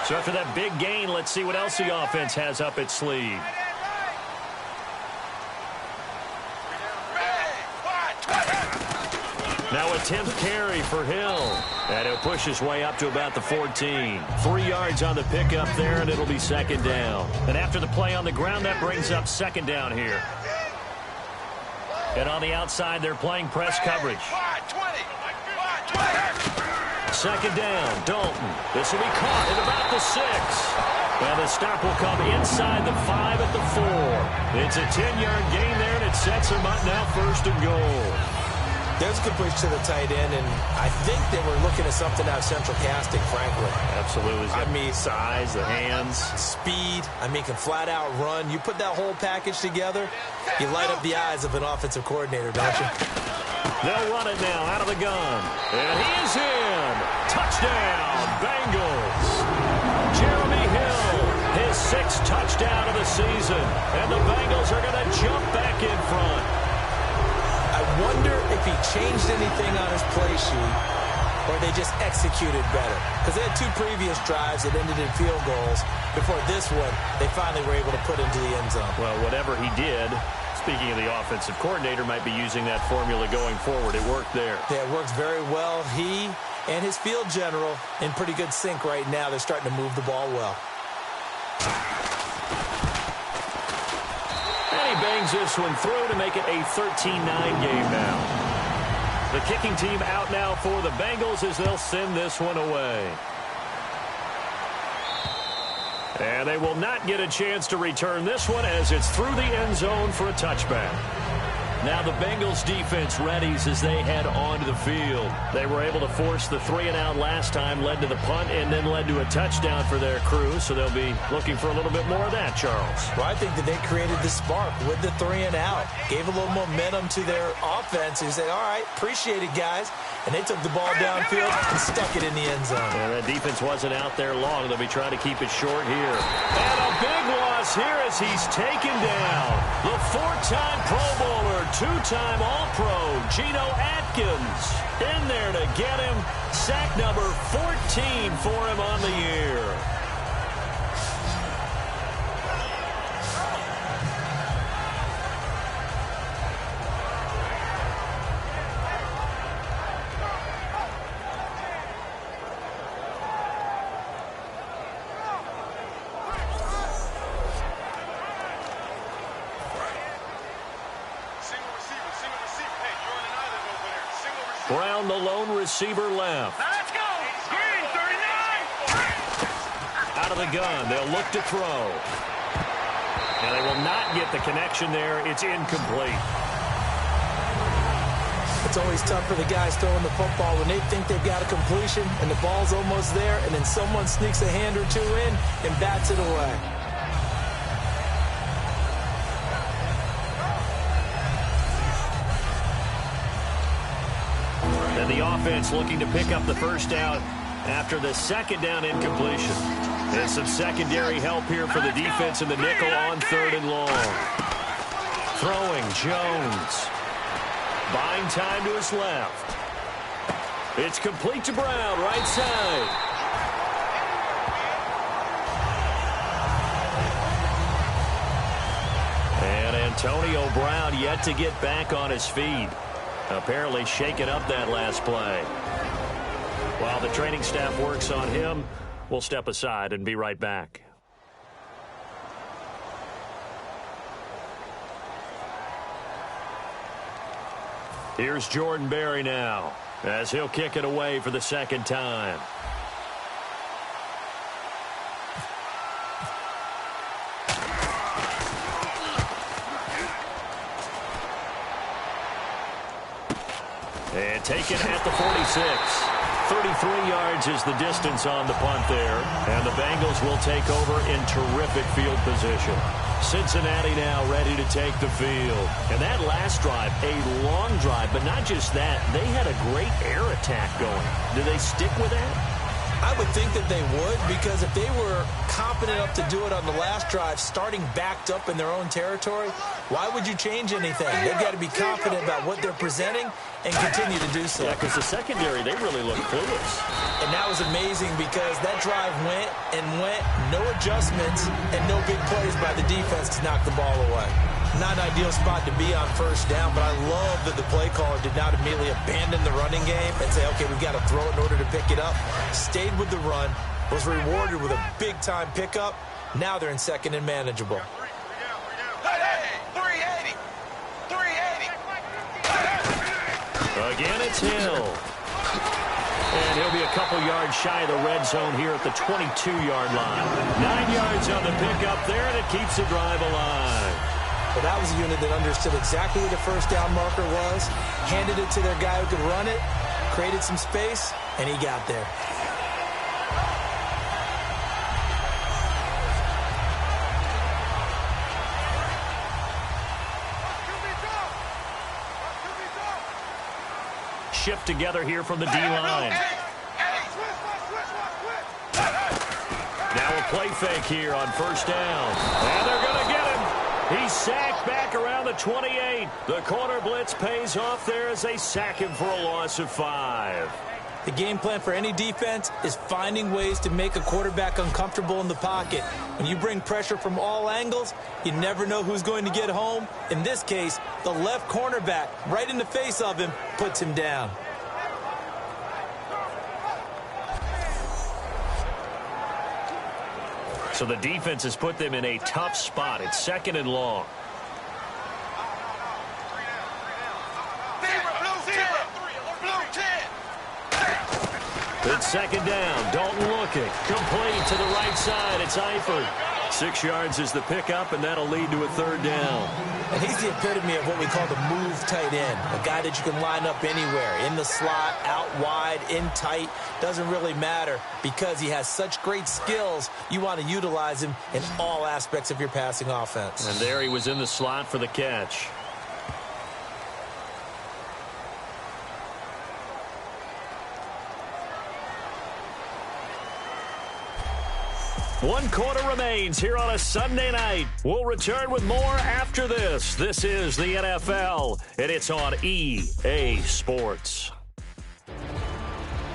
So after that big gain, let's see what else the offense has up its sleeve. Now a 10th carry for Hill. And he'll push his way up to about the 14. 3 yards on the pickup there, and it'll be 2nd down. And after the play on the ground, that brings up 2nd down here. And on the outside, they're playing press coverage. 2nd down, Dalton. This will be caught at about the 6. And the stop will come inside the 5 at the 4. It's a 10-yard gain there, and it sets them up now 1st and goal. There's a good push to the tight end, and I think they were looking at something out of central casting, frankly. Absolutely. I mean, size, the hands. Speed. I mean, can flat out run. You put that whole package together, you light up the eyes of an offensive coordinator, don't you? They'll run it now out of the gun. And he is in. Touchdown, Bengals. Jeremy Hill, his 6th touchdown of the season. And the Bengals are going to jump back in front. I wonder if he changed anything on his play sheet or they just executed better. Because they had 2 previous drives that ended in field goals. Before this one, they finally were able to put into the end zone. Well, whatever he did, speaking of the offensive coordinator, might be using that formula going forward. It worked there. Yeah, it works very well. He and his field general in pretty good sync right now. They're starting to move the ball well. And he bangs this one through to make it a 13-9 game now. The kicking team out now for the Bengals as they'll send this one away. And they will not get a chance to return this one as it's through the end zone for a touchback. Now the Bengals defense readies as they head onto the field. They were able to force the 3-and-out last time, led to the punt, and then led to a touchdown for their crew. So they'll be looking for a little bit more of that, Charles. Well, I think that they created the spark with the 3-and-out. Gave a little momentum to their offense. They said, all right, appreciate it, guys. And they took the ball downfield and stuck it in the end zone. And that defense wasn't out there long. They'll be trying to keep it short here. And a big loss here as he's taken down. The 4-time Pro Bowler, 2-time All-Pro, Geno Atkins, in there to get him. Sack number 14 for him on the year. Brown, the lone receiver, left. Let's go. Green, 39. Out of the gun. They'll look to throw. And they will not get the connection there. It's incomplete. It's always tough for the guys throwing the football when they think they've got a completion and the ball's almost there, and then someone sneaks a hand or two in and bats it away. And the offense looking to pick up the first down after the second down incompletion. And some secondary help here for the defense in the nickel on 3rd and long. Throwing, Jones. Buying time to his left. It's complete to Brown, right side. And Antonio Brown yet to get back on his feet. Apparently shaking up that last play. While the training staff works on him, we'll step aside and be right back. Here's Jordan Berry now as he'll kick it away for the second time. And taken at the 46. 33 yards is the distance on the punt there. And the Bengals will take over in terrific field position. Cincinnati now ready to take the field. And that last drive, a long drive, but not just that. They had a great air attack going. Do they stick with that? I would think that they would, because if they were confident enough to do it on the last drive, starting backed up in their own territory, why would you change anything? They've got to be confident about what they're presenting and continue to do so. Yeah, because the secondary, they really look clueless. And that was amazing because that drive went and went, no adjustments, and no big plays by the defense to knock the ball away. Not an ideal spot to be on first down, but I love that the play caller did not immediately abandon the running game and say, okay, we've got to throw it in order to pick it up. Stayed with the run, was rewarded with a big-time pickup. Now they're in second and manageable. Again, it's Hill. And he'll be a couple yards shy of the red zone here at the 22-yard line. 9 yards on the pickup there, and it keeps the drive alive. Well, that was a unit that understood exactly where the first down marker was, handed it to their guy who could run it, created some space, and he got there. Shift together here from the D-line. play fake here on first down. And they're going to get him. He's sacked back around the 28. The corner blitz pays off there as they sack him for a loss of 5. The game plan for any defense is finding ways to make a quarterback uncomfortable in the pocket. When you bring pressure from all angles, you never know who's going to get home. In this case, the left cornerback, right in the face of him, puts him down. So the defense has put them in a tough spot. It's 2nd and long. It's 2nd down. Dalton looking. Complete to the right side. It's Eifert. 6 yards is the pickup, and that'll lead to a 3rd down. And he's the epitome of what we call the move tight end. A guy that you can line up anywhere. In the slot, out wide, in tight. Doesn't really matter because he has such great skills. You want to utilize him in all aspects of your passing offense. And there he was in the slot for the catch. One quarter remains here on a Sunday night. We'll return with more after this. This is the NFL, and it's on EA Sports.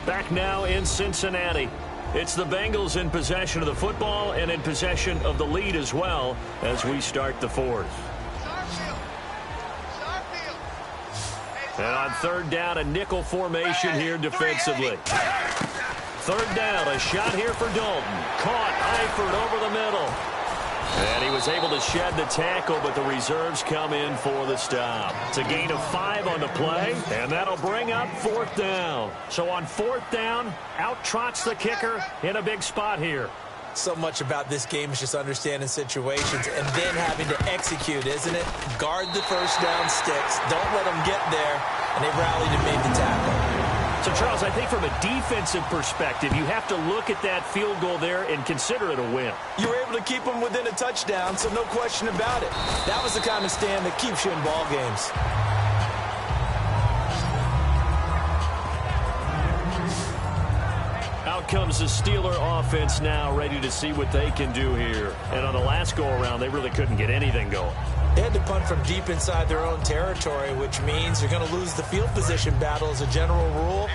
Back now in Cincinnati. It's the Bengals in possession of the football and in possession of the lead as well as we start the 4th. And on 3rd down, a nickel formation here defensively. 3rd down, a shot here for Dalton. Caught Eifert over the middle. And he was able to shed the tackle, but the reserves come in for the stop. It's a gain of 5 on the play, and that'll bring up 4th down. So on 4th down, out trots the kicker in a big spot here. So much about this game is just understanding situations and then having to execute, isn't it? Guard the first down sticks. Don't let them get there. And they rallied and made the tackle. So, Charles, I think from a defensive perspective, you have to look at that field goal there and consider it a win. You were able to keep them within a touchdown, so no question about it. That was the kind of stand that keeps you in ball games. Out comes the Steeler offense now, ready to see what they can do here. And on the last go-around, they really couldn't get anything going. They had to punt from deep inside their own territory, which means you're going to lose the field position battle as a general rule.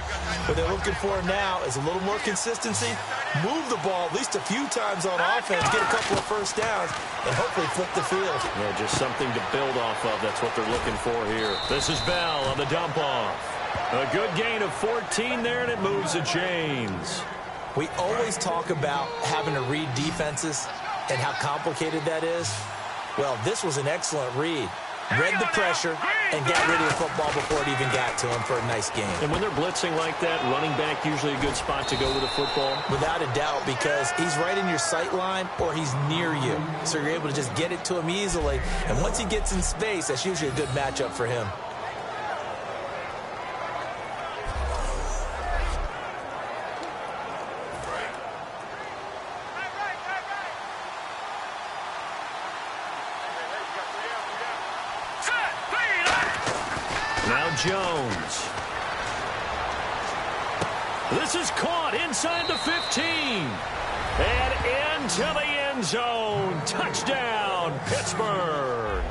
What they're looking for now is a little more consistency, move the ball at least a few times on offense, get a couple of first downs, and hopefully flip the field. Yeah, just something to build off of. That's what they're looking for here. This is Bell on the dump off. A good gain of 14 there, and it moves the chains. We always talk about having to read defenses and how complicated that is. Well, this was an excellent read. Read the pressure and got rid of the football before it even got to him for a nice game. And when they're blitzing like that, running back usually a good spot to go with the football? Without a doubt, because he's right in your sight line or he's near you. So you're able to just get it to him easily. And once he gets in space, that's usually a good matchup for him. Jones. This is caught inside the 15. And into the end zone. Touchdown, Pittsburgh.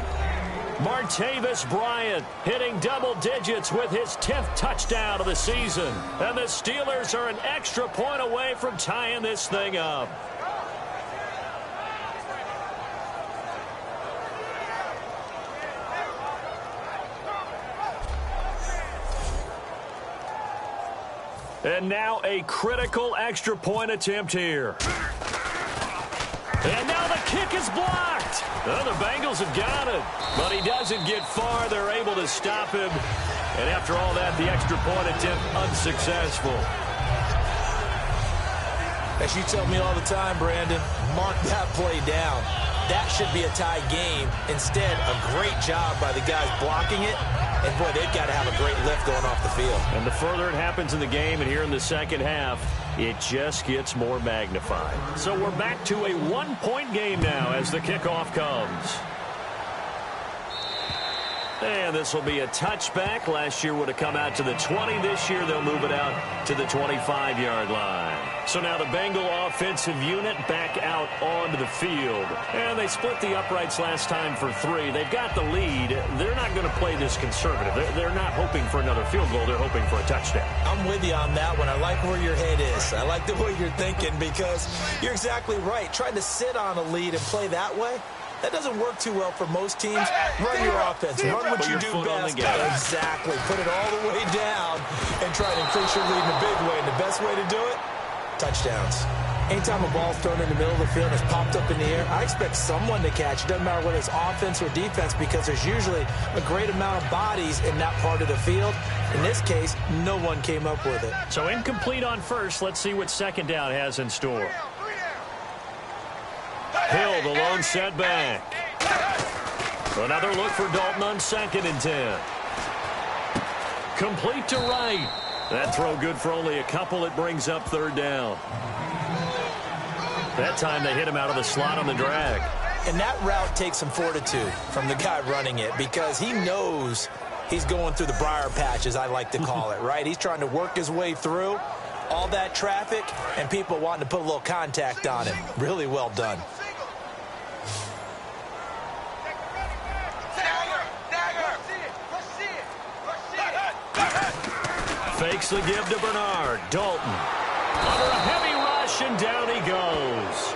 Martavis Bryant hitting double digits with his 10th touchdown of the season. And the Steelers are an extra point away from tying this thing up. And now a critical extra point attempt here. And now the kick is blocked. Well, the Bengals have got it. But he doesn't get far. They're able to stop him. And after all that, the extra point attempt unsuccessful. As you tell me all the time, Brandon, mark that play down. That should be a tie game. Instead, a great job by the guys blocking it. And, boy, they've got to have a great lift going off the field. And the further it happens in the game and here in the second half, it just gets more magnified. So we're back to a one-point game now as the kickoff comes. And this will be a touchback. Last year would have come out to the 20. This year they'll move it out to the 25-yard line. So now the Bengal offensive unit back out onto the field. And they split the uprights last time for 3. They've got the lead. They're not going to play this conservative. They're not hoping for another field goal. They're hoping for a touchdown. I'm with you on that one. I like where your head is. I like the way you're thinking because you're exactly right. Trying to sit on a lead and play that way, that doesn't work too well for most teams. Run your offense. Run what you do best. Exactly. Put it all the way down and try to increase your lead in a big way. And the best way to do it, touchdowns. Anytime a ball's thrown in the middle of the field and it's popped up in the air, I expect someone to catch. It doesn't matter whether it's offense or defense because there's usually a great amount of bodies in that part of the field. In this case, no one came up with it. So incomplete on first. Let's see what second down has in store. Hill, the lone setback. Another look for Dalton on 2nd and 10. Complete to right. That throw good for only a couple. It brings up 3rd down. That time they hit him out of the slot on the drag. And that route takes some fortitude from the guy running it because he knows he's going through the briar patch, as I like to call it, right? He's trying to work his way through all that traffic and people wanting to put a little contact on him. Really well done. Fakes the give to Bernard. Dalton under a heavy rush, and down he goes.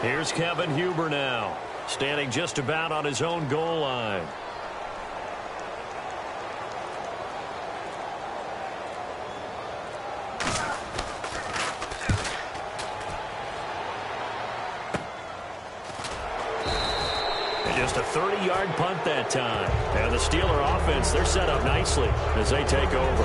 Here's Kevin Huber now, standing just about on his own goal line. Just a 30-yard punt that time. And the Steeler offense, they're set up nicely as they take over.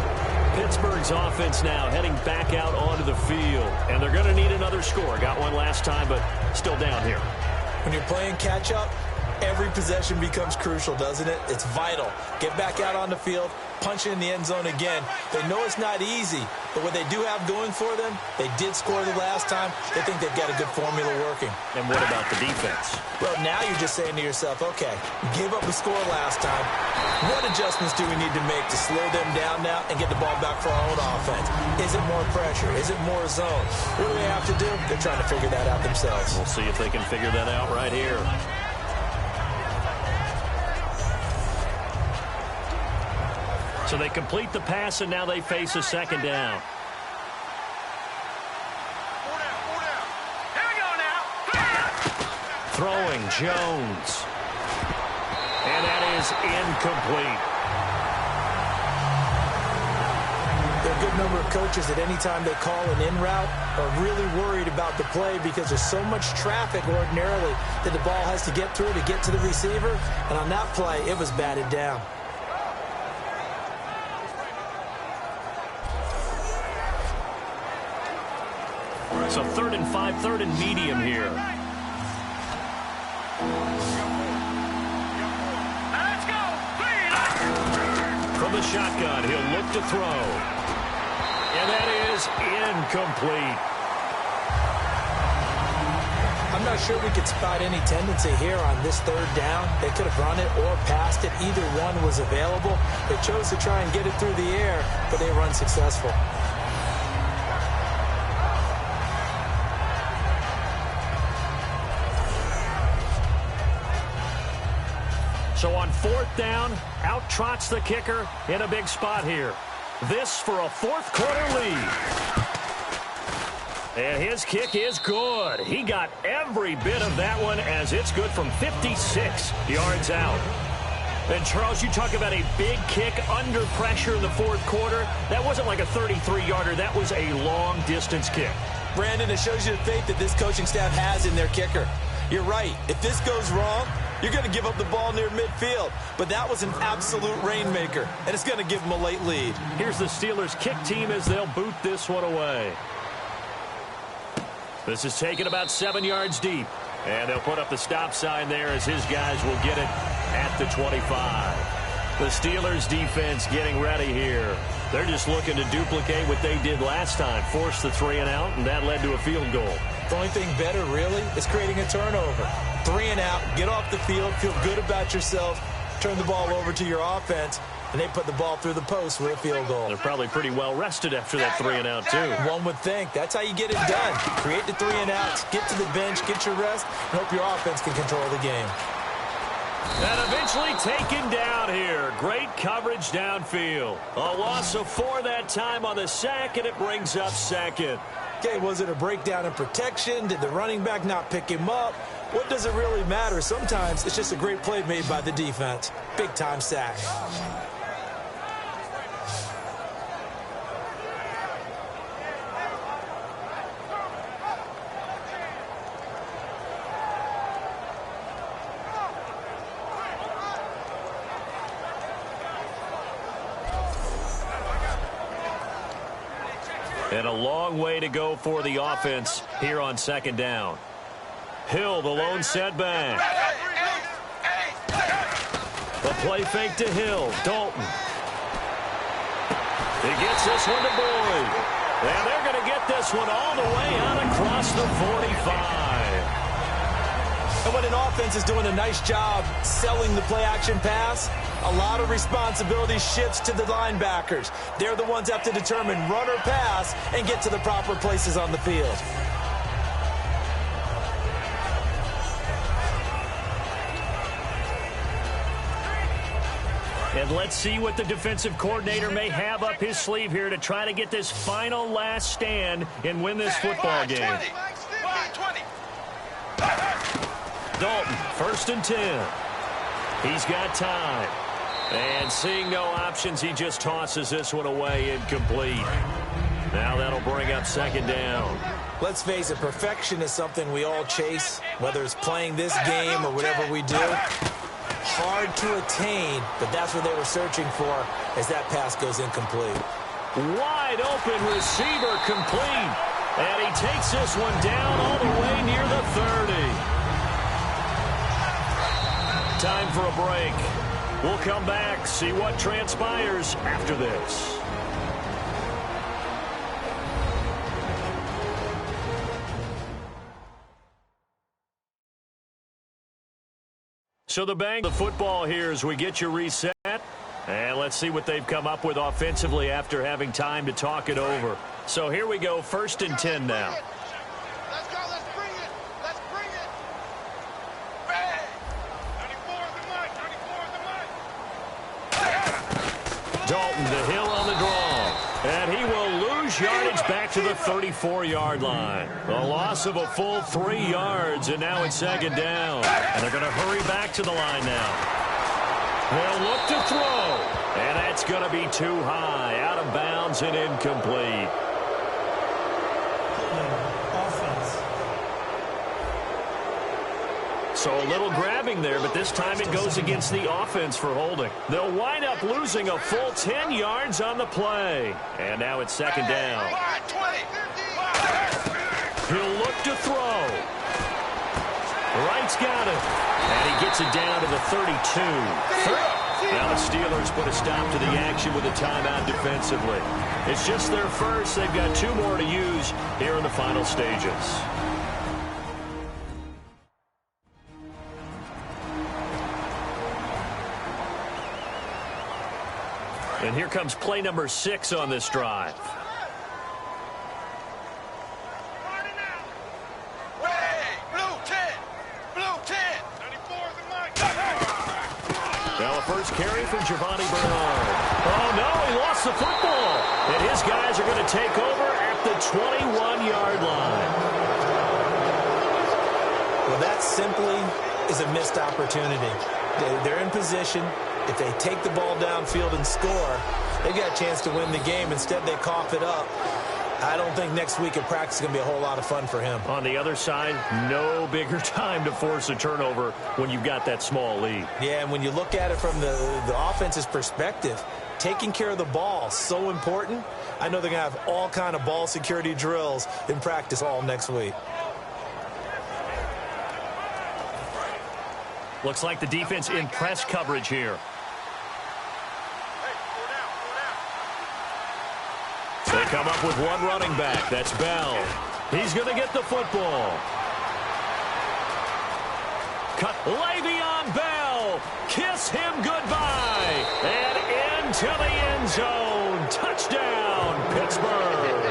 Pittsburgh's offense now heading back out onto the field. And they're going to need another score. Got one last time, but still down here. When you're playing catch-up, every possession becomes crucial, doesn't it? It's vital. Get back out on the field, punch it in the end zone again. They know it's not easy, but what they do have going for them, they did score the last time. They think they've got a good formula working. And what about the defense? Well, now you're just saying to yourself, okay, gave up a score last time. What adjustments do we need to make to slow them down now and get the ball back for our own offense? Is it more pressure? Is it more zone? What do they have to do? They're trying to figure that out themselves. We'll see if they can figure that out right here. So they complete the pass, and now they face a 2nd down. Throwing Jones. And that is incomplete. There are a good number of coaches that any time they call an in route are really worried about the play because there's so much traffic ordinarily that the ball has to get through to get to the receiver. And on that play, it was batted down. So 3rd and 5, 3rd and medium here. Let's go! From the shotgun, he'll look to throw. And that is incomplete. I'm not sure we could spot any tendency here on this 3rd down. They could have run it or passed it. Either one was available. They chose to try and get it through the air, but they were unsuccessful. So on 4th down, out trots the kicker in a big spot here. This for a 4th quarter lead. And his kick is good. He got every bit of that one as it's good from 56 yards out. And Charles, you talk about a big kick under pressure in the 4th quarter. That wasn't like a 33-yarder. That was a long-distance kick. Brandon, it shows you the faith that this coaching staff has in their kicker. You're right. If this goes wrong, you're going to give up the ball near midfield. But that was an absolute rainmaker, and it's going to give them a late lead. Here's the Steelers' kick team as they'll boot this one away. This is taken about 7 yards deep. And they'll put up the stop sign there as his guys will get it at the 25. The Steelers defense getting ready here. They're just looking to duplicate what they did last time, force the 3-and-out, and that led to a field goal. The only thing better, really, is creating a turnover. 3-and-out, get off the field, feel good about yourself, turn the ball over to your offense, and they put the ball through the post with a field goal. They're probably pretty well rested after that 3-and-out, too. One would think. That's how you get it done. Create the 3-and-outs, get to the bench, get your rest, and hope your offense can control the game. And eventually taken down here. Great coverage downfield. A loss of 4 that time on the sack, and it brings up second. Okay, was it a breakdown in protection? Did the running back not pick him up? What does it really matter? Sometimes it's just a great play made by the defense. Big-time sack. And a long way to go for the offense here on second down. Hill, the lone setback. The play fake to Hill. Dalton. He gets this one to Boyd. And they're going to get this one all the way out across the 45. And when an offense is doing a nice job selling the play-action pass, a lot of responsibility shifts to the linebackers. They're the ones that have to determine run or pass and get to the proper places on the field. And let's see what the defensive coordinator may have up his sleeve here to try to get this final last stand and win this football game. Dalton, 1st and 10. He's got time. And seeing no options, he just tosses this one away incomplete. Now that'll bring up second down. Let's face it, perfection is something we all chase, whether it's playing this game or whatever we do. Hard to attain, but that's what they were searching for as that pass goes incomplete. Wide open receiver complete. And he takes this one down all the way near the 30. Time for a break. We'll come back, see what transpires after this. So the Bengals, the football here as we get you reset. And let's see what they've come up with offensively after having time to talk it over. So here we go, 1st and 10 now. Let's go, let's bring it. Let's bring it. Bang. 34 is the mark, 34 is the mark. Dalton to Hill on the draw. And he will lose yardage back to the 34-yard line. A loss of a full 3 yards, and now it's second down. And they're going to hurry back to the line now. They'll look to throw. And that's going to be too high. Out of bounds and incomplete. So a little grabbing there, but this time it goes against the offense for holding. They'll wind up losing a full 10 yards on the play. And now it's second down. He'll look to throw. Wright's got it. And he gets it down to the 32. Now the Steelers put a stop to the action with a timeout defensively. It's just their first. They've got 2 more to use here in the final stages. And here comes play number 6 on this drive. Now a first carry from Giovanni Bernard. Oh, no, he lost the football. And his guys are going to take over at the 21-yard line. Well, that simply is a missed opportunity. They're in position. If they take the ball downfield and score, they've got a chance to win the game. Instead, they cough it up. I don't think next week in practice is going to be a whole lot of fun for him. On the other side, no bigger time to force a turnover when you've got that small lead. Yeah, and when you look at it from the offense's perspective, taking care of the ball is so important. I know they're going to have all kind of ball security drills in practice all next week. Looks like the defense in press coverage here. come up with one running back. That's Bell. He's going to get the football. Cut Le'Veon Bell. Kiss him goodbye. And into the end zone. Touchdown, Pittsburgh.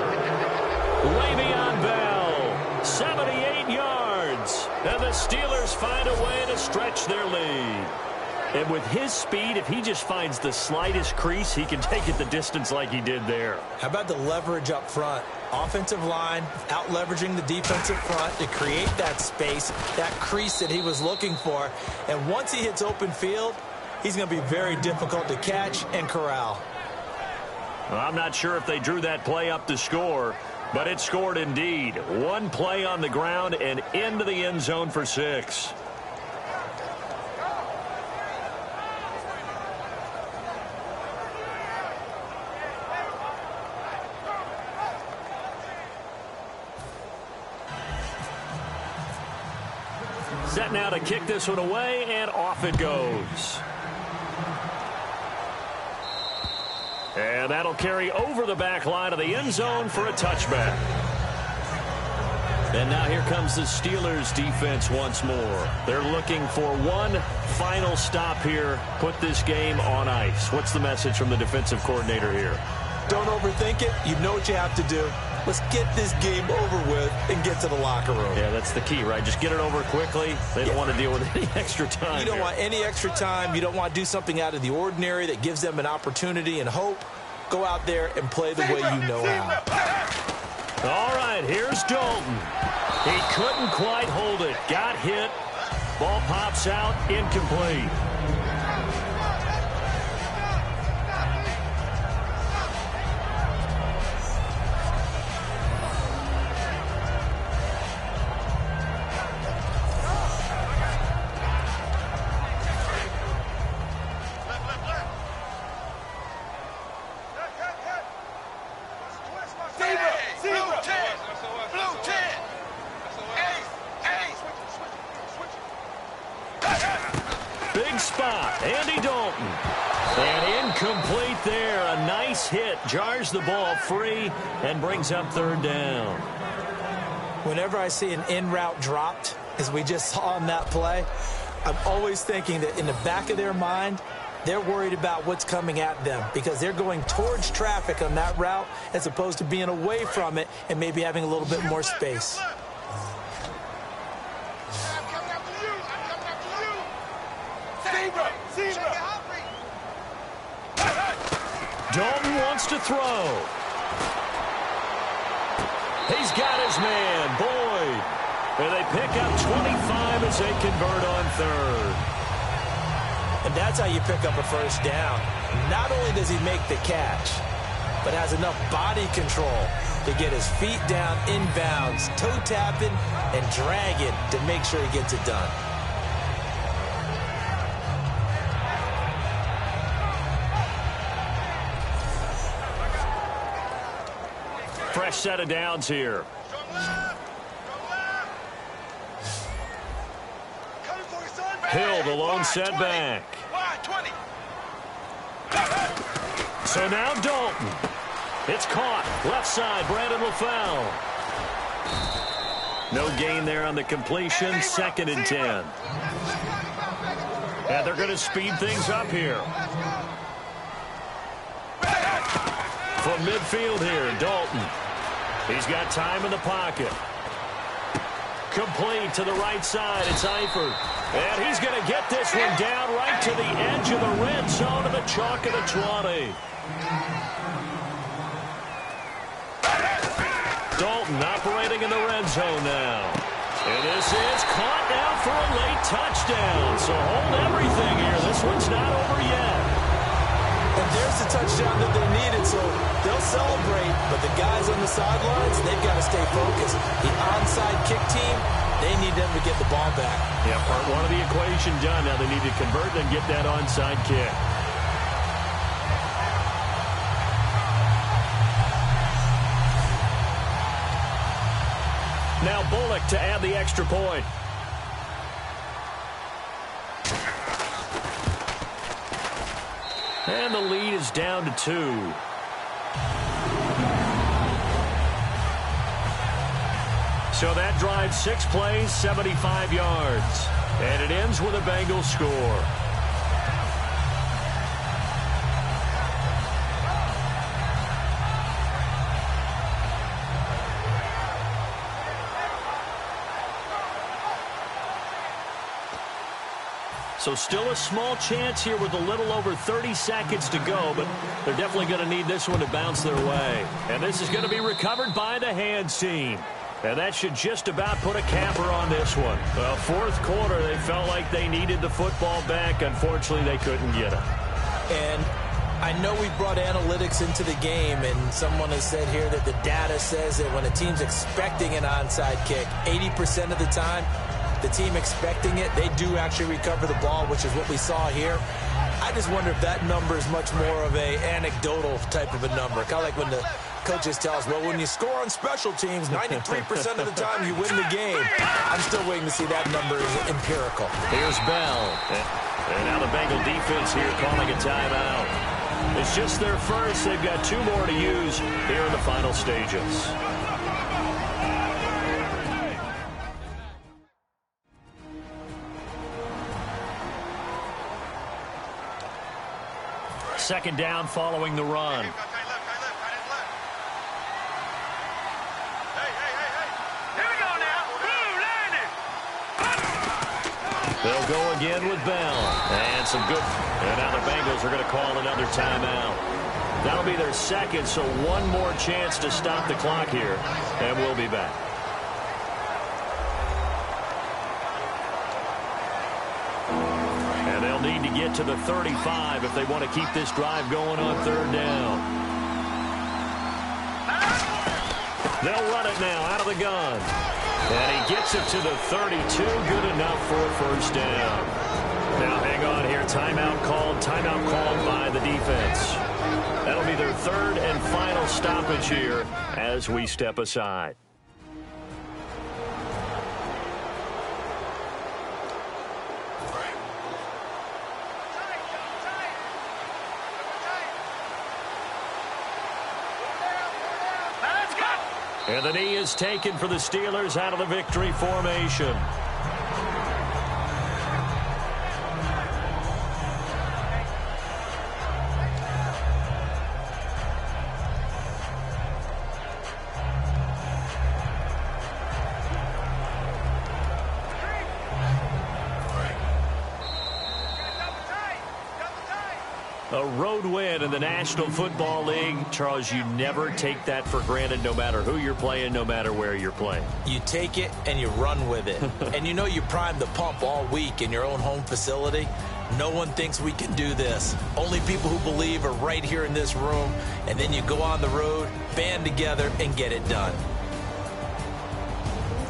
Le'Veon Bell, 78 yards. And the Steelers find a way to stretch their lead. And with his speed, if he just finds the slightest crease, he can take it the distance like he did there. How about the leverage up front? Offensive line out leveraging the defensive front to create that space, that crease that he was looking for. And once he hits open field, he's going to be very difficult to catch and corral. Well, I'm not sure if they drew that play up to score, but it scored indeed. One play on the ground and into the end zone for 6. Set now to kick this one away, and off it goes. And that'll carry over the back line of the end zone for a touchback. And now here comes the Steelers defense once more. They're looking for one final stop here, put this game on ice. What's the message from the defensive coordinator here? Don't overthink it. You know what you have to do. Let's get this game over with and get to the locker room. Yeah, that's the key, right? Just get it over quickly. They don't want to deal with any extra time. You don't want any extra time. You don't want to do something out of the ordinary that gives them an opportunity and hope. Go out there and play the way you know how. All right, here's Dalton. He couldn't quite hold it. Got hit. Ball pops out, incomplete. Jars the ball free and brings up third down. Whenever I see an in-route dropped, as we just saw on that play, I'm always thinking that in the back of their mind, they're worried about what's coming at them because they're going towards traffic on that route as opposed to being away from it and maybe having a little bit more space. Dalton wants to throw. He's got his man, Boyd. And they pick up 25 as they convert on third. And that's how you pick up a first down. Not only does he make the catch, but has enough body control to get his feet down inbounds, toe tapping and dragging to make sure he gets it done. Fresh set of downs here. Hill, the lone setback. So now Dalton. It's caught. Left side, Brandon LaFell. No gain there on the completion. 2nd and 10. And they're going to speed things up here. From midfield here, Dalton. He's got time in the pocket. Complete to the right side. It's Eifert. And he's going to get this one down right to the edge of the red zone of the chalk of the 20. Dalton operating in the red zone now. And this is caught now for a late touchdown. So hold everything here. This one's not over yet. And there's the touchdown that they needed, so they'll celebrate. But the guys on the sidelines, they've got to stay focused. The onside kick team, they need them to get the ball back. Yeah, part one of the equation done. Now they need to convert and get that onside kick. Now Bullock to add the extra point. And the lead is down to 2. So that drive, 6 plays, 75 yards. And it ends with a Bengals score. So still a small chance here with a little over 30 seconds to go, but they're definitely going to need this one to bounce their way. And this is going to be recovered by the hands team. And that should just about put a capper on this one. Well, fourth quarter, they felt like they needed the football back. Unfortunately, they couldn't get it. And I know we brought analytics into the game, and someone has said here that the data says that when a team's expecting an onside kick, 80% of the time, the team expecting it, they do actually recover the ball, which is what we saw here. I just wonder if that number is much more of a anecdotal type of a number. Kind of like when the coaches tell us, well, when you score on special teams, 93% of the time you win the game. I'm still waiting to see that number is empirical. Here's Bell. And now the Bengal defense here calling a timeout. It's just their first. They've got 2 more to use here in the final stages. Second down following the run. They'll go again with Bell. And some good. And now the Bengals are going to call another timeout. That'll be their second, so one more chance to stop the clock here. And we'll be back. And they'll need to get to the 35 if they want to keep this drive going on third down. They'll run it now out of the gun. And he gets it to the 32. Good enough for a first down. Now hang on here. Timeout called by the defense. That'll be their third and final stoppage here as we step aside. And the knee is taken for the Steelers out of the victory formation. A road win in the National Football League. Charles, you never take that for granted no matter who you're playing, no matter where you're playing. You take it and you run with it. And you know you primed the pump all week in your own home facility. No one thinks we can do this. Only people who believe are right here in this room. And then you go on the road, band together, and get it done.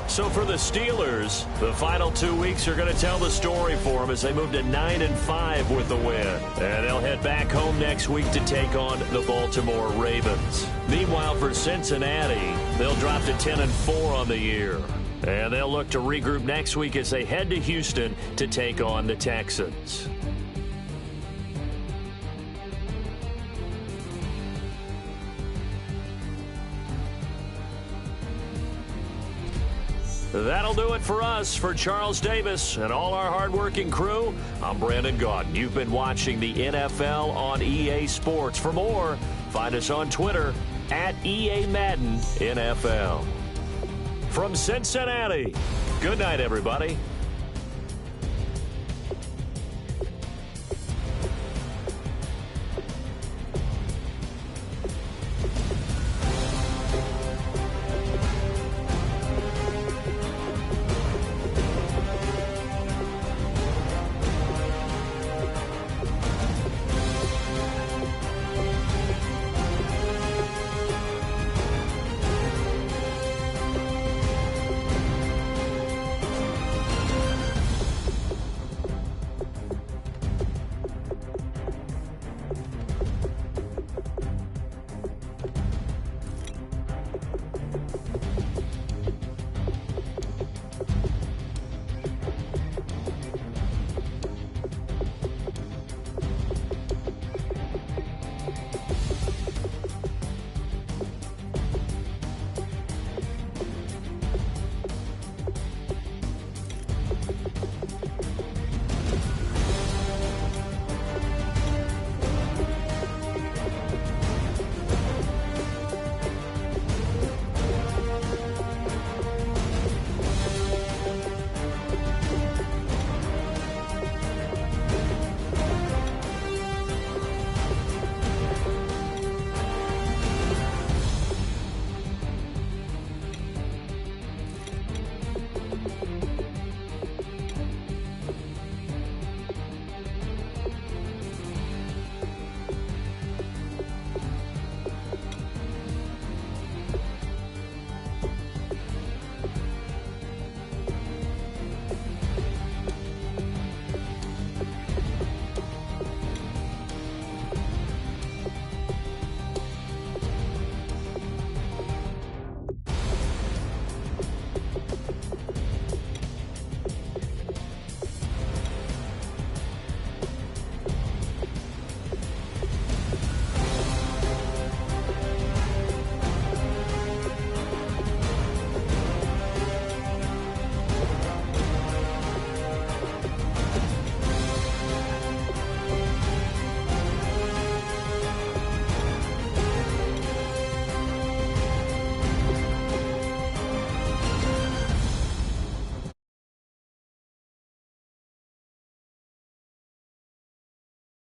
So for the Steelers, the final 2 weeks are going to tell the story for them as they move to 9-5 with the win. And they'll head back home next week to take on the Baltimore Ravens. Meanwhile, for Cincinnati, they'll drop to 10-4 on the year. And they'll look to regroup next week as they head to Houston to take on the Texans. That'll do it for us. For Charles Davis and all our hardworking crew, I'm Brandon Gaudin. You've been watching the NFL on EA Sports. For more, find us on Twitter at EA Madden NFL. From Cincinnati, good night, everybody.